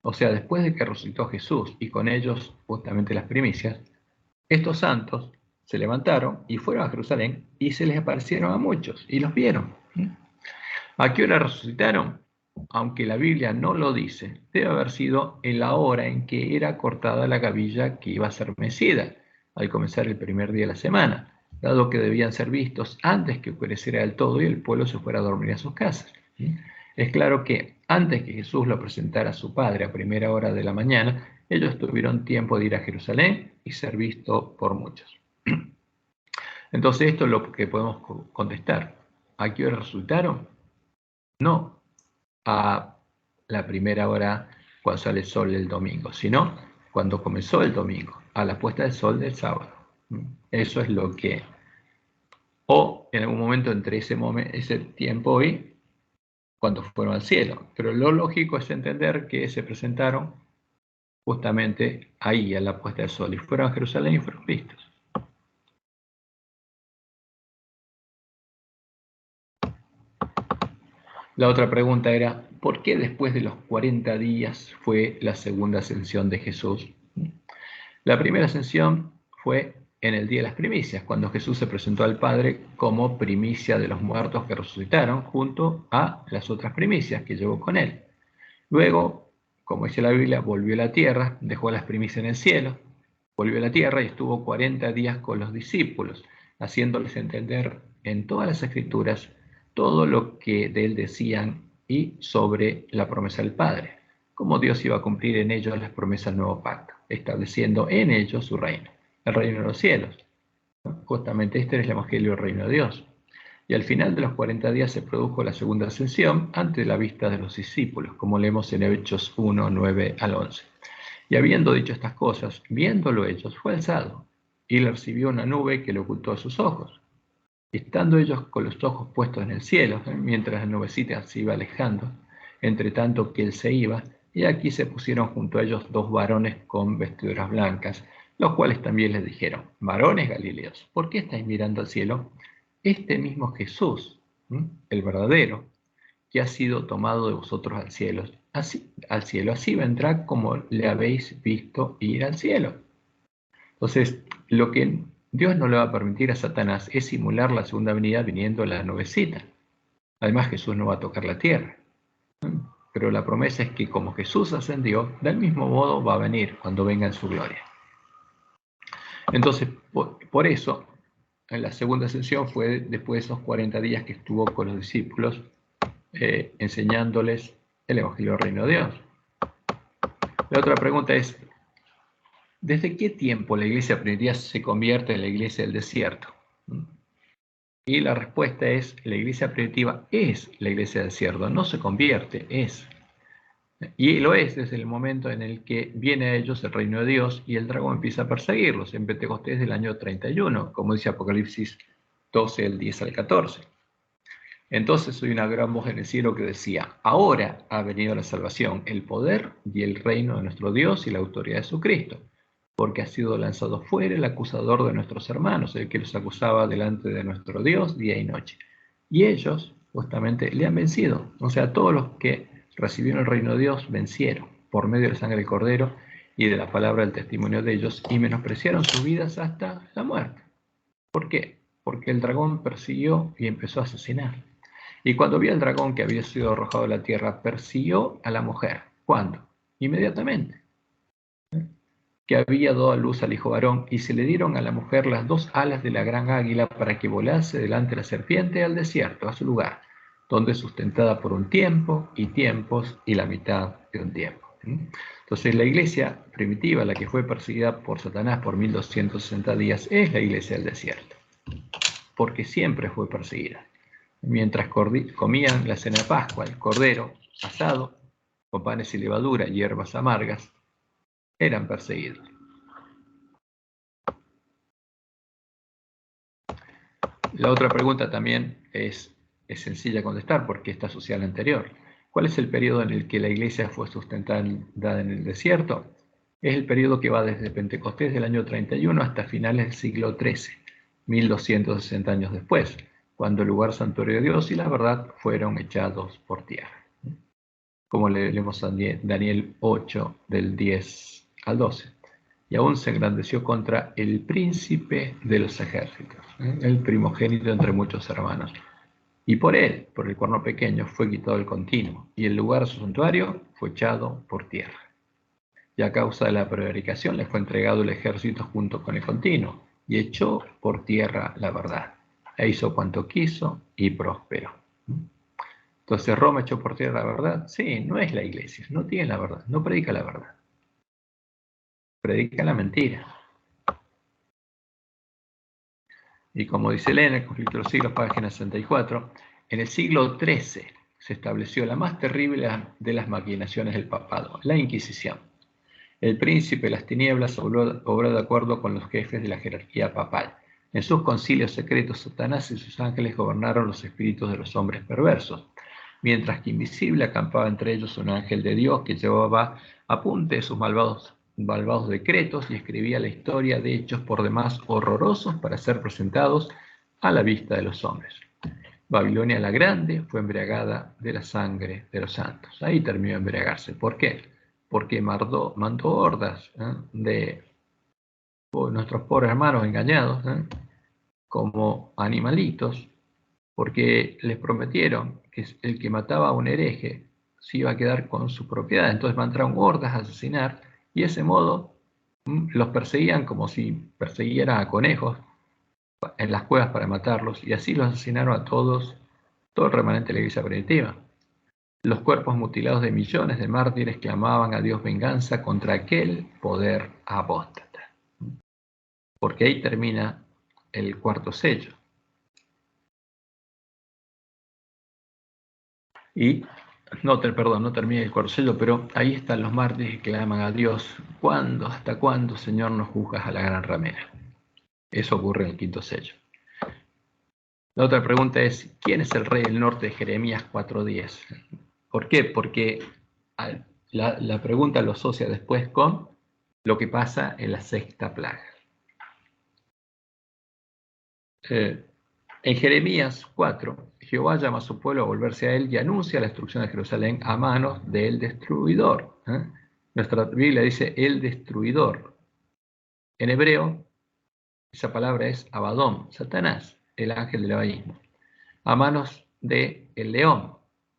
S1: O sea, después de que resucitó Jesús y con ellos justamente las primicias, estos santos se levantaron y fueron a Jerusalén y se les aparecieron a muchos y los vieron. ¿A qué hora resucitaron? Aunque la Biblia no lo dice, debe haber sido en la hora en que era cortada la gavilla que iba a ser mecida, al comenzar el primer día de la semana, dado que debían ser vistos antes que oscureciera del todo y el pueblo se fuera a dormir a sus casas. Es claro que antes que Jesús lo presentara a su Padre a primera hora de la mañana, ellos tuvieron tiempo de ir a Jerusalén y ser visto por muchos. Entonces esto es lo que podemos contestar. ¿A qué hora resucitaron? No a la primera hora cuando sale el sol el domingo, sino cuando comenzó el domingo, a la puesta del sol del sábado. Eso es lo que, o en algún momento entre ese tiempo y cuando fueron al cielo. Pero lo lógico es entender que se presentaron justamente ahí a la puesta del sol y fueron a Jerusalén y fueron vistos. La otra pregunta era, ¿por qué después de los 40 días fue la segunda ascensión de Jesús? La primera ascensión fue en el día de las primicias, cuando Jesús se presentó al Padre como primicia de los muertos que resucitaron, junto a las otras primicias que llevó con él. Luego, como dice la Biblia, volvió a la tierra, dejó las primicias en el cielo, volvió a la tierra y estuvo 40 días con los discípulos, haciéndoles entender en todas las escrituras todo lo que de él decían y sobre la promesa del Padre, cómo Dios iba a cumplir en ellos las promesas del nuevo pacto, estableciendo en ellos su reino, el reino de los cielos. Justamente este es el evangelio del reino de Dios. Y al final de los 40 días se produjo la segunda ascensión ante la vista de los discípulos, como leemos en Hechos 1, 9 al 11. Y habiendo dicho estas cosas, viéndolo ellos, fue alzado, y le recibió una nube que le ocultó a sus ojos. Estando ellos con los ojos puestos en el cielo, mientras la nubecita se iba alejando, entre tanto que él se iba, y aquí se pusieron junto a ellos dos varones con vestiduras blancas, los cuales también les dijeron, varones galileos, ¿por qué estáis mirando al cielo? Este mismo Jesús, el verdadero, que ha sido tomado de vosotros al cielo, así vendrá como le habéis visto ir al cielo. Entonces, lo que Dios no le va a permitir a Satanás es simular la segunda venida viniendo la nubecita. Además, Jesús no va a tocar la tierra. Pero la promesa es que como Jesús ascendió, del mismo modo va a venir cuando venga en su gloria. Entonces, por eso, en la segunda ascensión fue después de esos 40 días que estuvo con los discípulos enseñándoles el Evangelio del Reino de Dios. La otra pregunta es, ¿desde qué tiempo la iglesia primitiva se convierte en la iglesia del desierto? Y la respuesta es, la iglesia primitiva es la iglesia del desierto, no se convierte, es. Y lo es desde el momento en el que viene a ellos el reino de Dios y el dragón empieza a perseguirlos en Pentecostés del año 31, como dice Apocalipsis 12, el 10 al 14. Entonces oí una gran voz en el cielo que decía, ahora ha venido la salvación, el poder y el reino de nuestro Dios y la autoridad de su Cristo, porque ha sido lanzado fuera el acusador de nuestros hermanos, el que los acusaba delante de nuestro Dios día y noche. Y ellos justamente le han vencido, o sea, todos los que recibieron el reino de Dios vencieron por medio de la sangre del Cordero y de la palabra del testimonio de ellos y menospreciaron sus vidas hasta la muerte. ¿Por qué? Porque el dragón persiguió y empezó a asesinar. Y cuando vio al dragón que había sido arrojado a la tierra, persiguió a la mujer. ¿Cuándo? Inmediatamente. Que había dado a luz al hijo varón, y se le dieron a la mujer las dos alas de la gran águila para que volase delante de la serpiente al desierto, a su lugar, donde es sustentada por un tiempo y tiempos y la mitad de un tiempo. Entonces la iglesia primitiva, la que fue perseguida por Satanás por 1260 días, es la iglesia del desierto, porque siempre fue perseguida. Mientras comían la cena de Pascua, el cordero asado, con panes y levadura y hierbas amargas, eran perseguidos. La otra pregunta también es sencilla de contestar porque está asociada a la anterior. ¿Cuál es el periodo en el que la iglesia fue sustentada en el desierto? Es el periodo que va desde Pentecostés del año 31 hasta finales del siglo XIII, 1260 años después, cuando el lugar santuario de Dios y la verdad fueron echados por tierra. Como leemos en Daniel 8, del 10 al 12. Y aún se engrandeció contra el príncipe de los ejércitos, el primogénito entre muchos hermanos. Y por él, por el cuerno pequeño, fue quitado el continuo, y el lugar de su santuario fue echado por tierra. Y a causa de la prevaricación le fue entregado el ejército junto con el continuo, y echó por tierra la verdad, e hizo cuanto quiso y prosperó. Entonces, ¿Roma echó por tierra la verdad? Sí, no es la iglesia, no tiene la verdad, no predica la verdad. Predica la mentira. Y como dice Elena, el conflicto de los siglos, página 64, en el siglo XIII se estableció la más terrible de las maquinaciones del papado, la Inquisición. El príncipe de las tinieblas obró de acuerdo con los jefes de la jerarquía papal. En sus concilios secretos, Satanás y sus ángeles gobernaron los espíritus de los hombres perversos, mientras que invisible acampaba entre ellos un ángel de Dios que llevaba apunte de sus malvados decretos y escribía la historia de hechos por demás horrorosos para ser presentados a la vista de los hombres. Babilonia la Grande fue embriagada de la sangre de los santos. Ahí terminó de embriagarse. ¿Por qué? Porque mandó hordas de nuestros pobres hermanos engañados como animalitos, porque les prometieron que el que mataba a un hereje se iba a quedar con su propiedad. Entonces mandaron hordas a asesinar y de ese modo los perseguían como si persiguieran a conejos en las cuevas para matarlos, y así los asesinaron a todos, todo el remanente de la iglesia primitiva. Los cuerpos mutilados de millones de mártires clamaban a Dios venganza contra aquel poder apóstata. Porque ahí termina el cuarto sello. Y no termina el cuarto sello, pero ahí están los mártires que claman a Dios: ¿cuándo, hasta cuándo, Señor, nos juzgas a la gran ramera? Eso ocurre en el quinto sello. La otra pregunta es: ¿quién es el rey del norte de Jeremías 4:10? ¿Por qué? Porque la pregunta lo asocia después con lo que pasa en la sexta plaga. En Jeremías 4, Jehová llama a su pueblo a volverse a él y anuncia la destrucción de Jerusalén a manos del destruidor. Nuestra Biblia dice el destruidor. En hebreo, esa palabra es Abadón, Satanás, el ángel del abadismo, a manos del león,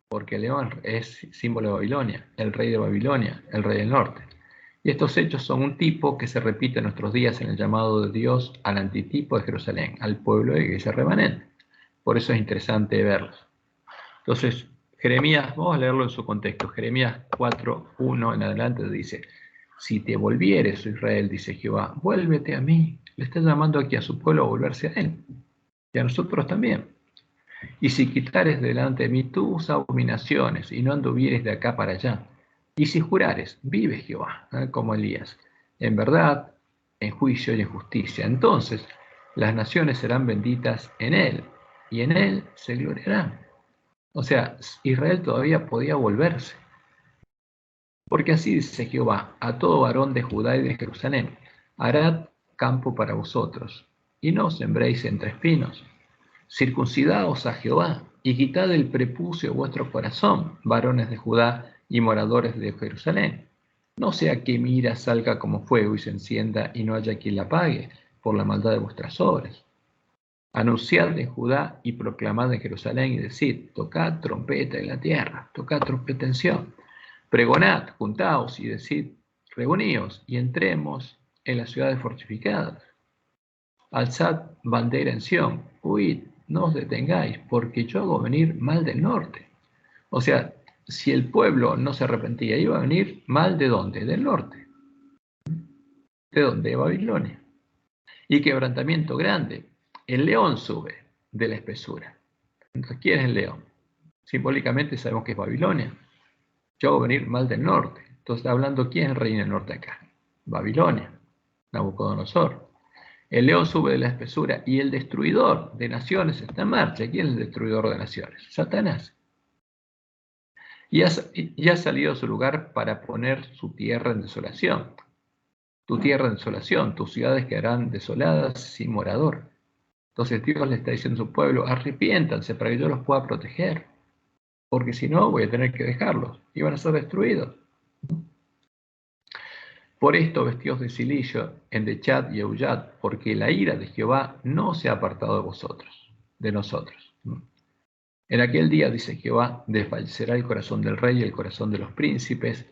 S1: porque el león es símbolo de Babilonia, el rey de Babilonia, el rey del norte. Y estos hechos son un tipo que se repite en nuestros días en el llamado de Dios al antitipo de Jerusalén, al pueblo de la iglesia remanente. Por eso es interesante verlos. Entonces, Jeremías, vamos a leerlo en su contexto. Jeremías 4:1 en adelante dice: si te volvieres, Israel, dice Jehová, vuélvete a mí. Le está llamando aquí a su pueblo a volverse a él, y a nosotros también. Y si quitares delante de mí tus abominaciones y no anduvieres de acá para allá, y si jurares, vive Jehová, como Elías, en verdad, en juicio y en justicia, entonces las naciones serán benditas en él, y en él se gloriarán. O sea, Israel todavía podía volverse. Porque así dice Jehová a todo varón de Judá y de Jerusalén: harad campo para vosotros, y no sembréis entre espinos. Circuncidaos a Jehová, y quitad el prepucio de vuestro corazón, varones de Judá y moradores de Jerusalén. No sea que mi ira salga como fuego y se encienda, y no haya quien la apague, por la maldad de vuestras obras. Anunciad en Judá y proclamad en Jerusalén, y decid: tocad trompeta en la tierra, tocad trompeta en Sión. Pregonad, juntaos y decid: reuníos y entremos en las ciudades fortificadas. Alzad bandera en Sión, huid, no os detengáis, porque yo hago venir mal del norte. O sea, si el pueblo no se arrepentía, iba a venir mal ¿de dónde? Del norte. ¿De dónde? De Babilonia. Y quebrantamiento grande. El león sube de la espesura. Entonces, ¿quién es el león? Simbólicamente sabemos que es Babilonia. Yo hago venir mal del norte. Entonces está hablando, ¿quién es el rey del norte acá? Babilonia, Nabucodonosor. El león sube de la espesura y el destruidor de naciones está en marcha. ¿Quién es el destruidor de naciones? Satanás. Y ha salido a su lugar para poner su tierra en desolación. Tu tierra en desolación, tus ciudades quedarán desoladas sin morador. Entonces Dios le está diciendo a su pueblo: arrepiéntanse para que yo los pueda proteger, porque si no voy a tener que dejarlos y van a ser destruidos. Por esto, vestidos de silicio, endechad y aullad, porque la ira de Jehová no se ha apartado de vosotros, de nosotros. En aquel día, dice Jehová, desfallecerá el corazón del rey y el corazón de los príncipes,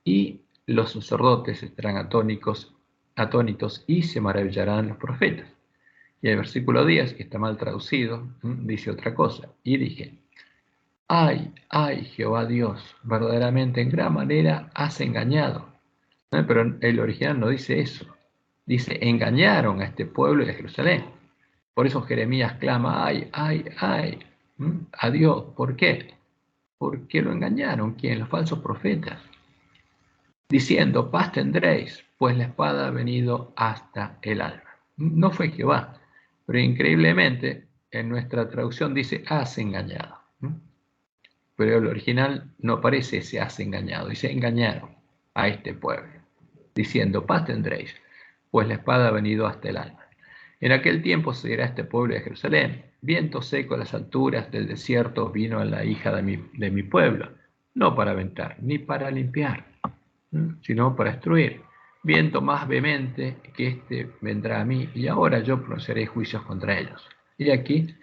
S1: y los sacerdotes estarán atónitos y se maravillarán los profetas. Y el versículo 10, que está mal traducido, dice otra cosa. Y dije: ay, ay, Jehová Dios, verdaderamente en gran manera has engañado. Pero el original no dice eso. Dice: engañaron a este pueblo de Jerusalén. Por eso Jeremías clama: ay, ay, ay, a Dios. ¿Por qué? Porque lo engañaron. ¿Quién? Los falsos profetas. diciendo, paz tendréis, pues la espada ha venido hasta el alma. No fue Jehová, pero increíblemente en nuestra traducción dice, has engañado. Pero el original no aparece se has engañado, dice engañaron a este pueblo, diciendo, paz tendréis, pues la espada ha venido hasta el alma. En aquel tiempo se dirá este pueblo de Jerusalén, viento seco a las alturas del desierto vino a la hija de mi pueblo, no para aventar, ni para limpiar, sino para destruir. Viento más vehemente que este vendrá a mí, y ahora yo pronunciaré juicios contra ellos. Y aquí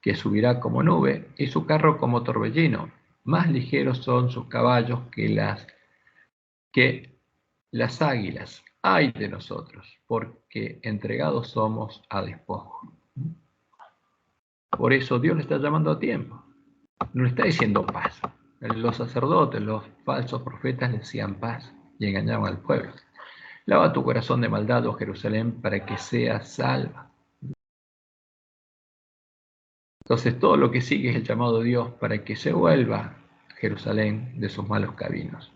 S1: que subirá como nube y su carro como torbellino. Más ligeros son sus caballos que las águilas. Ay de nosotros, porque entregados somos a despojo. Por eso Dios le está llamando a tiempo. No le está diciendo paz. Los sacerdotes, los falsos profetas le decían paz y engañaban al pueblo. Lava tu corazón de maldad, oh Jerusalén, para que seas salva. Entonces todo lo que sigue es el llamado de Dios para que se vuelva Jerusalén de sus malos caminos.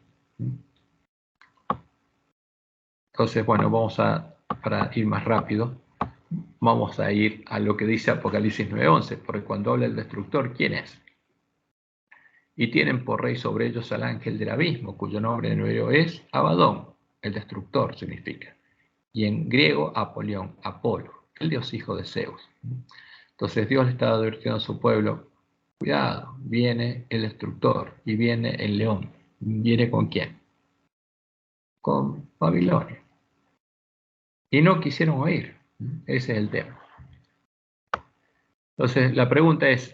S1: Entonces, bueno, para ir más rápido, vamos a ir a lo que dice Apocalipsis 9:11, porque cuando habla el destructor, ¿quién es? Y tienen por rey sobre ellos al ángel del abismo, cuyo nombre en hebreo es Abadón, el destructor significa, y en griego Apolión, Apolo, el dios hijo de Zeus. Entonces Dios le estaba advirtiendo a su pueblo, cuidado, viene el destructor y viene el león. ¿Viene con quién? Con Babilonia. Y no quisieron oír. Ese es el tema. Entonces la pregunta es,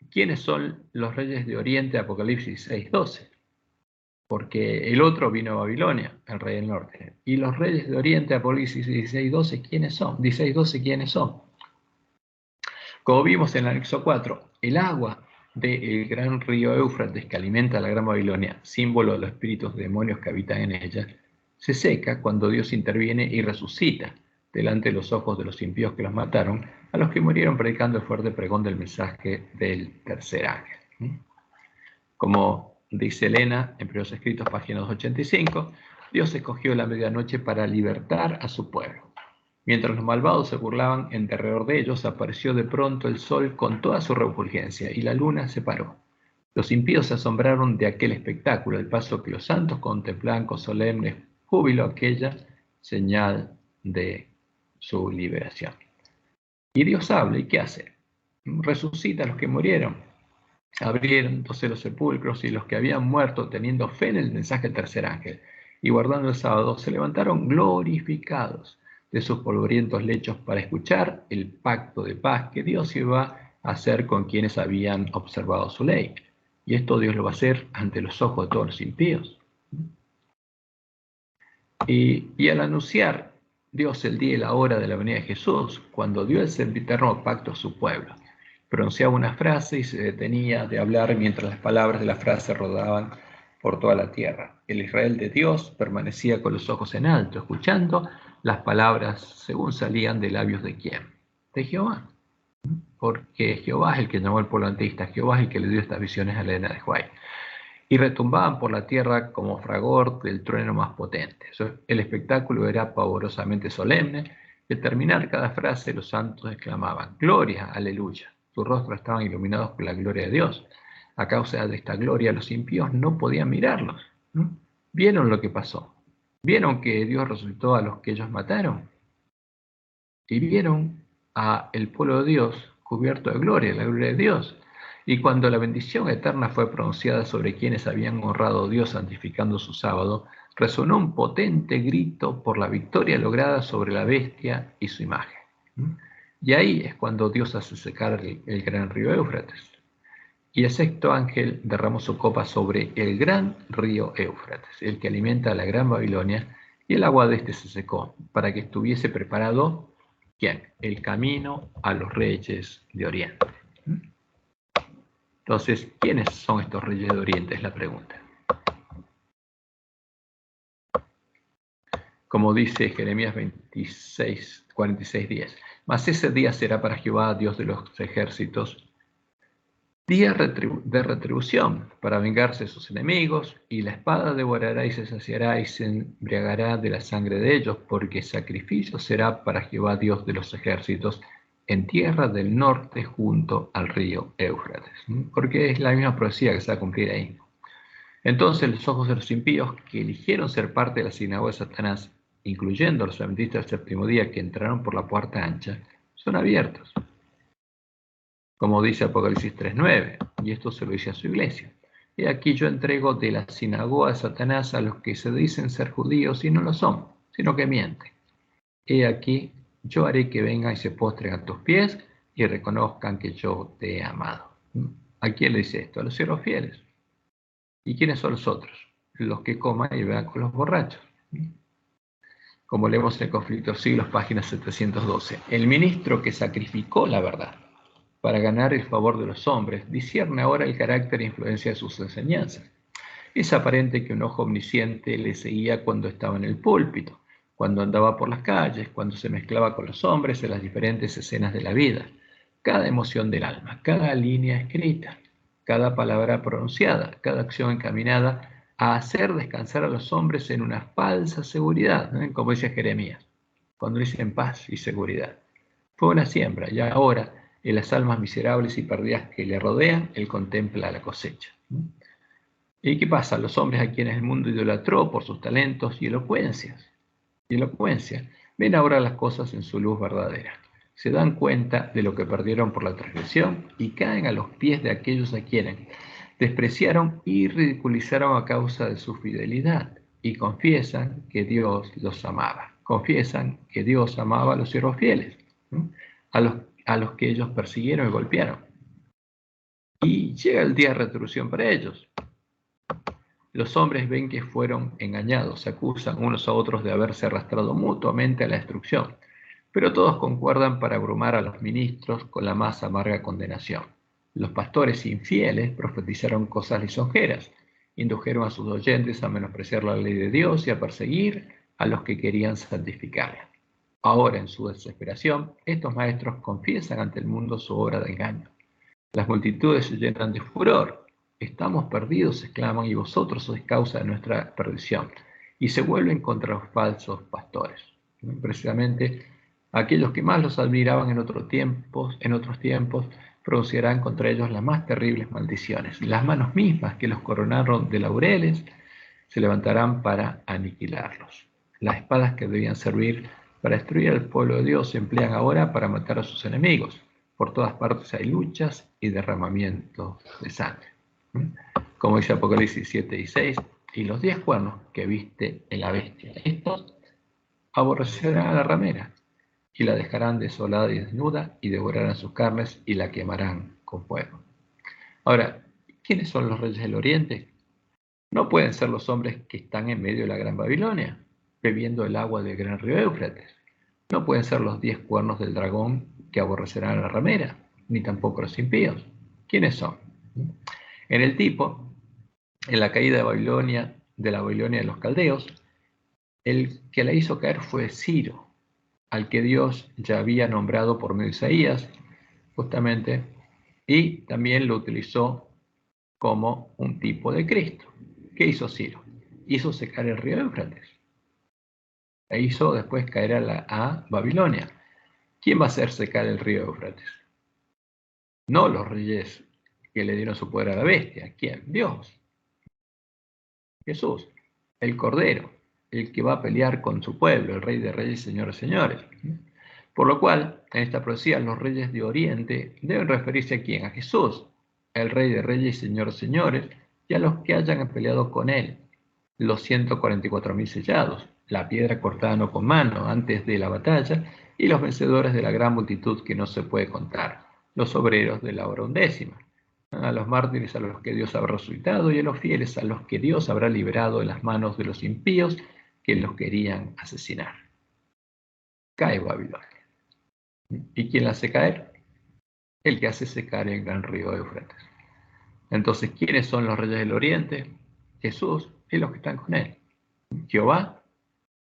S1: ¿quiénes son los reyes de Oriente? Apocalipsis 6:12. Porque el otro vino a Babilonia, el rey del norte. Y los reyes de Oriente, Apocalipsis 16:12, ¿quiénes son? 16:12, ¿quiénes son? Como vimos en el anexo 4, el agua del gran río Éufrates que alimenta a la Gran Babilonia, símbolo de los espíritus demonios que habitan en ella, se seca cuando Dios interviene y resucita delante de los ojos de los impíos que los mataron, a los que murieron predicando el fuerte pregón del mensaje del tercer ángel. Como dice Elena en Primeros Escritos, página 285, Dios escogió la medianoche para libertar a su pueblo. Mientras los malvados se burlaban en derredor de ellos, apareció de pronto el sol con toda su refulgencia y la luna se paró. Los impíos se asombraron de aquel espectáculo, al paso que los santos contemplaban con solemne júbilo aquella señal de su liberación. Y Dios habla, ¿y qué hace? Resucita a los que murieron. Abrieron entonces los sepulcros y los que habían muerto teniendo fe en el mensaje del tercer ángel y guardando el sábado se levantaron glorificados de sus polvorientos lechos para escuchar el pacto de paz que Dios iba a hacer con quienes habían observado su ley. Y esto Dios lo va a hacer ante los ojos de todos los impíos. Y al anunciar Dios el día y la hora de la venida de Jesús, cuando dio el sempiterno pacto a su pueblo, pronunciaba una frase y se detenía de hablar mientras las palabras de la frase rodaban por toda la tierra. El Israel de Dios permanecía con los ojos en alto, escuchando las palabras según salían de labios de quién, de Jehová. Porque Jehová es el que llamó al pueblo anteísta, Jehová es el que le dio estas visiones a Elena de Huay. Y retumbaban por la tierra como fragor del trueno más potente. El espectáculo era pavorosamente solemne. Y al terminar cada frase los santos exclamaban, gloria, aleluya. Sus rostros estaban iluminados por la gloria de Dios. A causa de esta gloria los impíos no podían mirarlos. ¿Vieron lo que pasó? ¿Vieron que Dios resucitó a los que ellos mataron? Y vieron a el pueblo de Dios cubierto de gloria, la gloria de Dios. Y cuando la bendición eterna fue pronunciada sobre quienes habían honrado a Dios santificando su sábado, resonó un potente grito por la victoria lograda sobre la bestia y su imagen. Y ahí es cuando Dios hace secar el gran río Éufrates. Y el sexto ángel derramó su copa sobre el gran río Éufrates, el que alimenta a la gran Babilonia, y el agua de este se secó, para que estuviese preparado, ¿quién? El camino a los reyes de Oriente. Entonces, ¿quiénes son estos reyes de Oriente? Es la pregunta. Como dice Jeremías 46:10. Mas ese día será para Jehová, Dios de los ejércitos, Día de retribución para vengarse de sus enemigos, y la espada devorará y se saciará y se embriagará de la sangre de ellos, porque sacrificio será para Jehová Dios de los ejércitos en tierra del norte junto al río Éufrates. Porque es la misma profecía que se va a cumplir ahí. Entonces los ojos de los impíos que eligieron ser parte de la sinagoga de Satanás, incluyendo los adventistas del séptimo día que entraron por la puerta ancha, son abiertos, como dice Apocalipsis 3:9, y esto se lo dice a su iglesia. Y aquí yo entrego de la sinagoga de Satanás a los que se dicen ser judíos y no lo son, sino que mienten. He aquí, yo haré que vengan y se postren a tus pies y reconozcan que yo te he amado. ¿A quién le dice esto? A los siervos fieles. ¿Y quiénes son los otros? Los que coman y beban con los borrachos. Como leemos en Conflictos Siglos, página 712. El ministro que sacrificó la verdad para ganar el favor de los hombres, discierne ahora el carácter e influencia de sus enseñanzas. Es aparente que un ojo omnisciente le seguía cuando estaba en el púlpito, cuando andaba por las calles, cuando se mezclaba con los hombres en las diferentes escenas de la vida. Cada emoción del alma, cada línea escrita, cada palabra pronunciada, cada acción encaminada a hacer descansar a los hombres en una falsa seguridad, ¿no? Como dice Jeremías, cuando dicen paz y seguridad. Fue una siembra y ahora en las almas miserables y perdidas que le rodean, él contempla la cosecha. ¿Y qué pasa? Los hombres a quienes el mundo idolatró por sus talentos y elocuencia, ven ahora las cosas en su luz verdadera. Se dan cuenta de lo que perdieron por la transgresión y caen a los pies de aquellos a quienes despreciaron y ridiculizaron a causa de su fidelidad y confiesan que Dios los amaba. Confiesan que Dios amaba a los siervos fieles, a los que ellos persiguieron y golpearon. Y llega el día de retribución para ellos. Los hombres ven que fueron engañados, se acusan unos a otros de haberse arrastrado mutuamente a la destrucción, pero todos concuerdan para abrumar a los ministros con la más amarga condenación. Los pastores infieles profetizaron cosas lisonjeras, indujeron a sus oyentes a menospreciar la ley de Dios y a perseguir a los que querían santificarla. Ahora, en su desesperación, estos maestros confiesan ante el mundo su obra de engaño. Las multitudes se llenan de furor. Estamos perdidos, exclaman, y vosotros sois causa de nuestra perdición. Y se vuelven contra los falsos pastores. Precisamente aquellos que más los admiraban en otros tiempos, pronunciarán contra ellos las más terribles maldiciones. Las manos mismas que los coronaron de laureles se levantarán para aniquilarlos. Las espadas que debían servir para destruir al pueblo de Dios se emplean ahora para matar a sus enemigos. Por todas partes hay luchas y derramamiento de sangre. Como dice Apocalipsis 7:16, y los 10 cuernos que viste en la bestia, estos aborrecerán a la ramera y la dejarán desolada y desnuda y devorarán sus carnes y la quemarán con fuego. Ahora, ¿quiénes son los reyes del oriente? No pueden ser los hombres que están en medio de la gran Babilonia, bebiendo el agua del gran río Éufrates. No pueden ser los 10 cuernos del dragón que aborrecerán a la ramera, ni tampoco los impíos. ¿Quiénes son? En el tipo, en la caída de la Babilonia de los caldeos, el que la hizo caer fue Ciro, al que Dios ya había nombrado por medio de Isaías, justamente, y también lo utilizó como un tipo de Cristo. ¿Qué hizo Ciro? Hizo secar el río Éufrates e hizo después caer a Babilonia. ¿Quién va a hacer secar el río Éufrates? No los reyes que le dieron su poder a la bestia. ¿Quién? Dios. Jesús, el Cordero, el que va a pelear con su pueblo, el Rey de Reyes y Señor de Señores. Por lo cual, en esta profecía, los reyes de Oriente deben referirse a quién? A Jesús, el Rey de Reyes y Señor de Señores, y a los que hayan peleado con él, los 144.000 sellados, la piedra cortada no con mano antes de la batalla, y los vencedores de la gran multitud que no se puede contar, los obreros de la hora undécima, a los mártires a los que Dios habrá resucitado y a los fieles a los que Dios habrá liberado de las manos de los impíos que los querían asesinar. Cae Babilonia. ¿Y quién la hace caer? El que hace secar el gran río Éufrates. Entonces, ¿quiénes son los reyes del oriente? Jesús y los que están con él. Jehová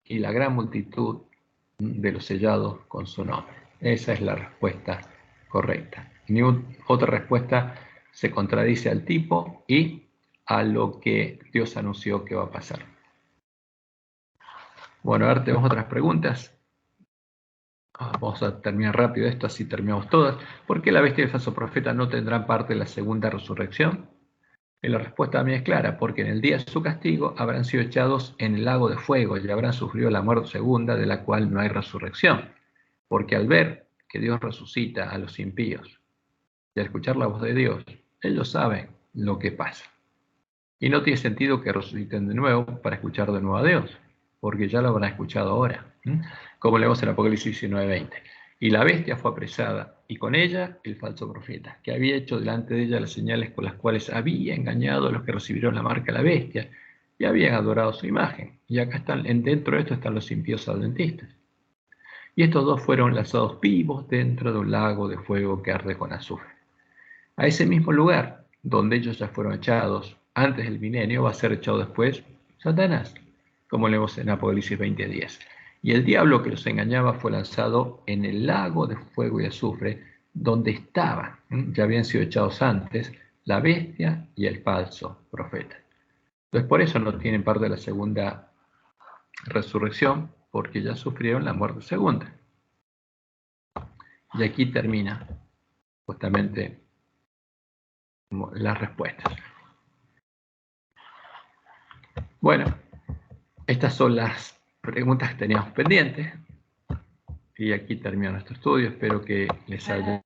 S1: y la gran multitud de los sellados con su nombre. Esa es la respuesta correcta. Ni otra respuesta se contradice al tipo y a lo que Dios anunció que va a pasar. Bueno, ahora tenemos otras preguntas. Vamos a terminar rápido esto, así terminamos todas. ¿Por qué la bestia y el falso profeta no tendrán parte de la segunda resurrección? Y la respuesta también es clara, porque en el día de su castigo habrán sido echados en el lago de fuego y habrán sufrido la muerte segunda, de la cual no hay resurrección. Porque al ver que Dios resucita a los impíos y al escuchar la voz de Dios, ellos saben lo que pasa. Y no tiene sentido que resuciten de nuevo para escuchar de nuevo a Dios, porque ya lo habrán escuchado ahora, como leemos en Apocalipsis 19:20. Y la bestia fue apresada, y con ella el falso profeta, que había hecho delante de ella las señales con las cuales había engañado a los que recibieron la marca de la bestia y habían adorado su imagen. Y acá están, dentro de esto están los impíos adventistas. Y estos dos fueron lanzados vivos dentro de un lago de fuego que arde con azufre. A ese mismo lugar, donde ellos ya fueron echados antes del milenio, va a ser echado después Satanás, como leemos en Apocalipsis 20:10. Y el diablo que los engañaba fue lanzado en el lago de fuego y azufre, donde estaban, ya habían sido echados antes, la bestia y el falso profeta. Entonces por eso no tienen parte de la segunda resurrección, porque ya sufrieron la muerte segunda. Y aquí termina justamente las respuestas. Bueno, estas son las preguntas que teníamos pendientes y aquí termina nuestro estudio. Espero que les haya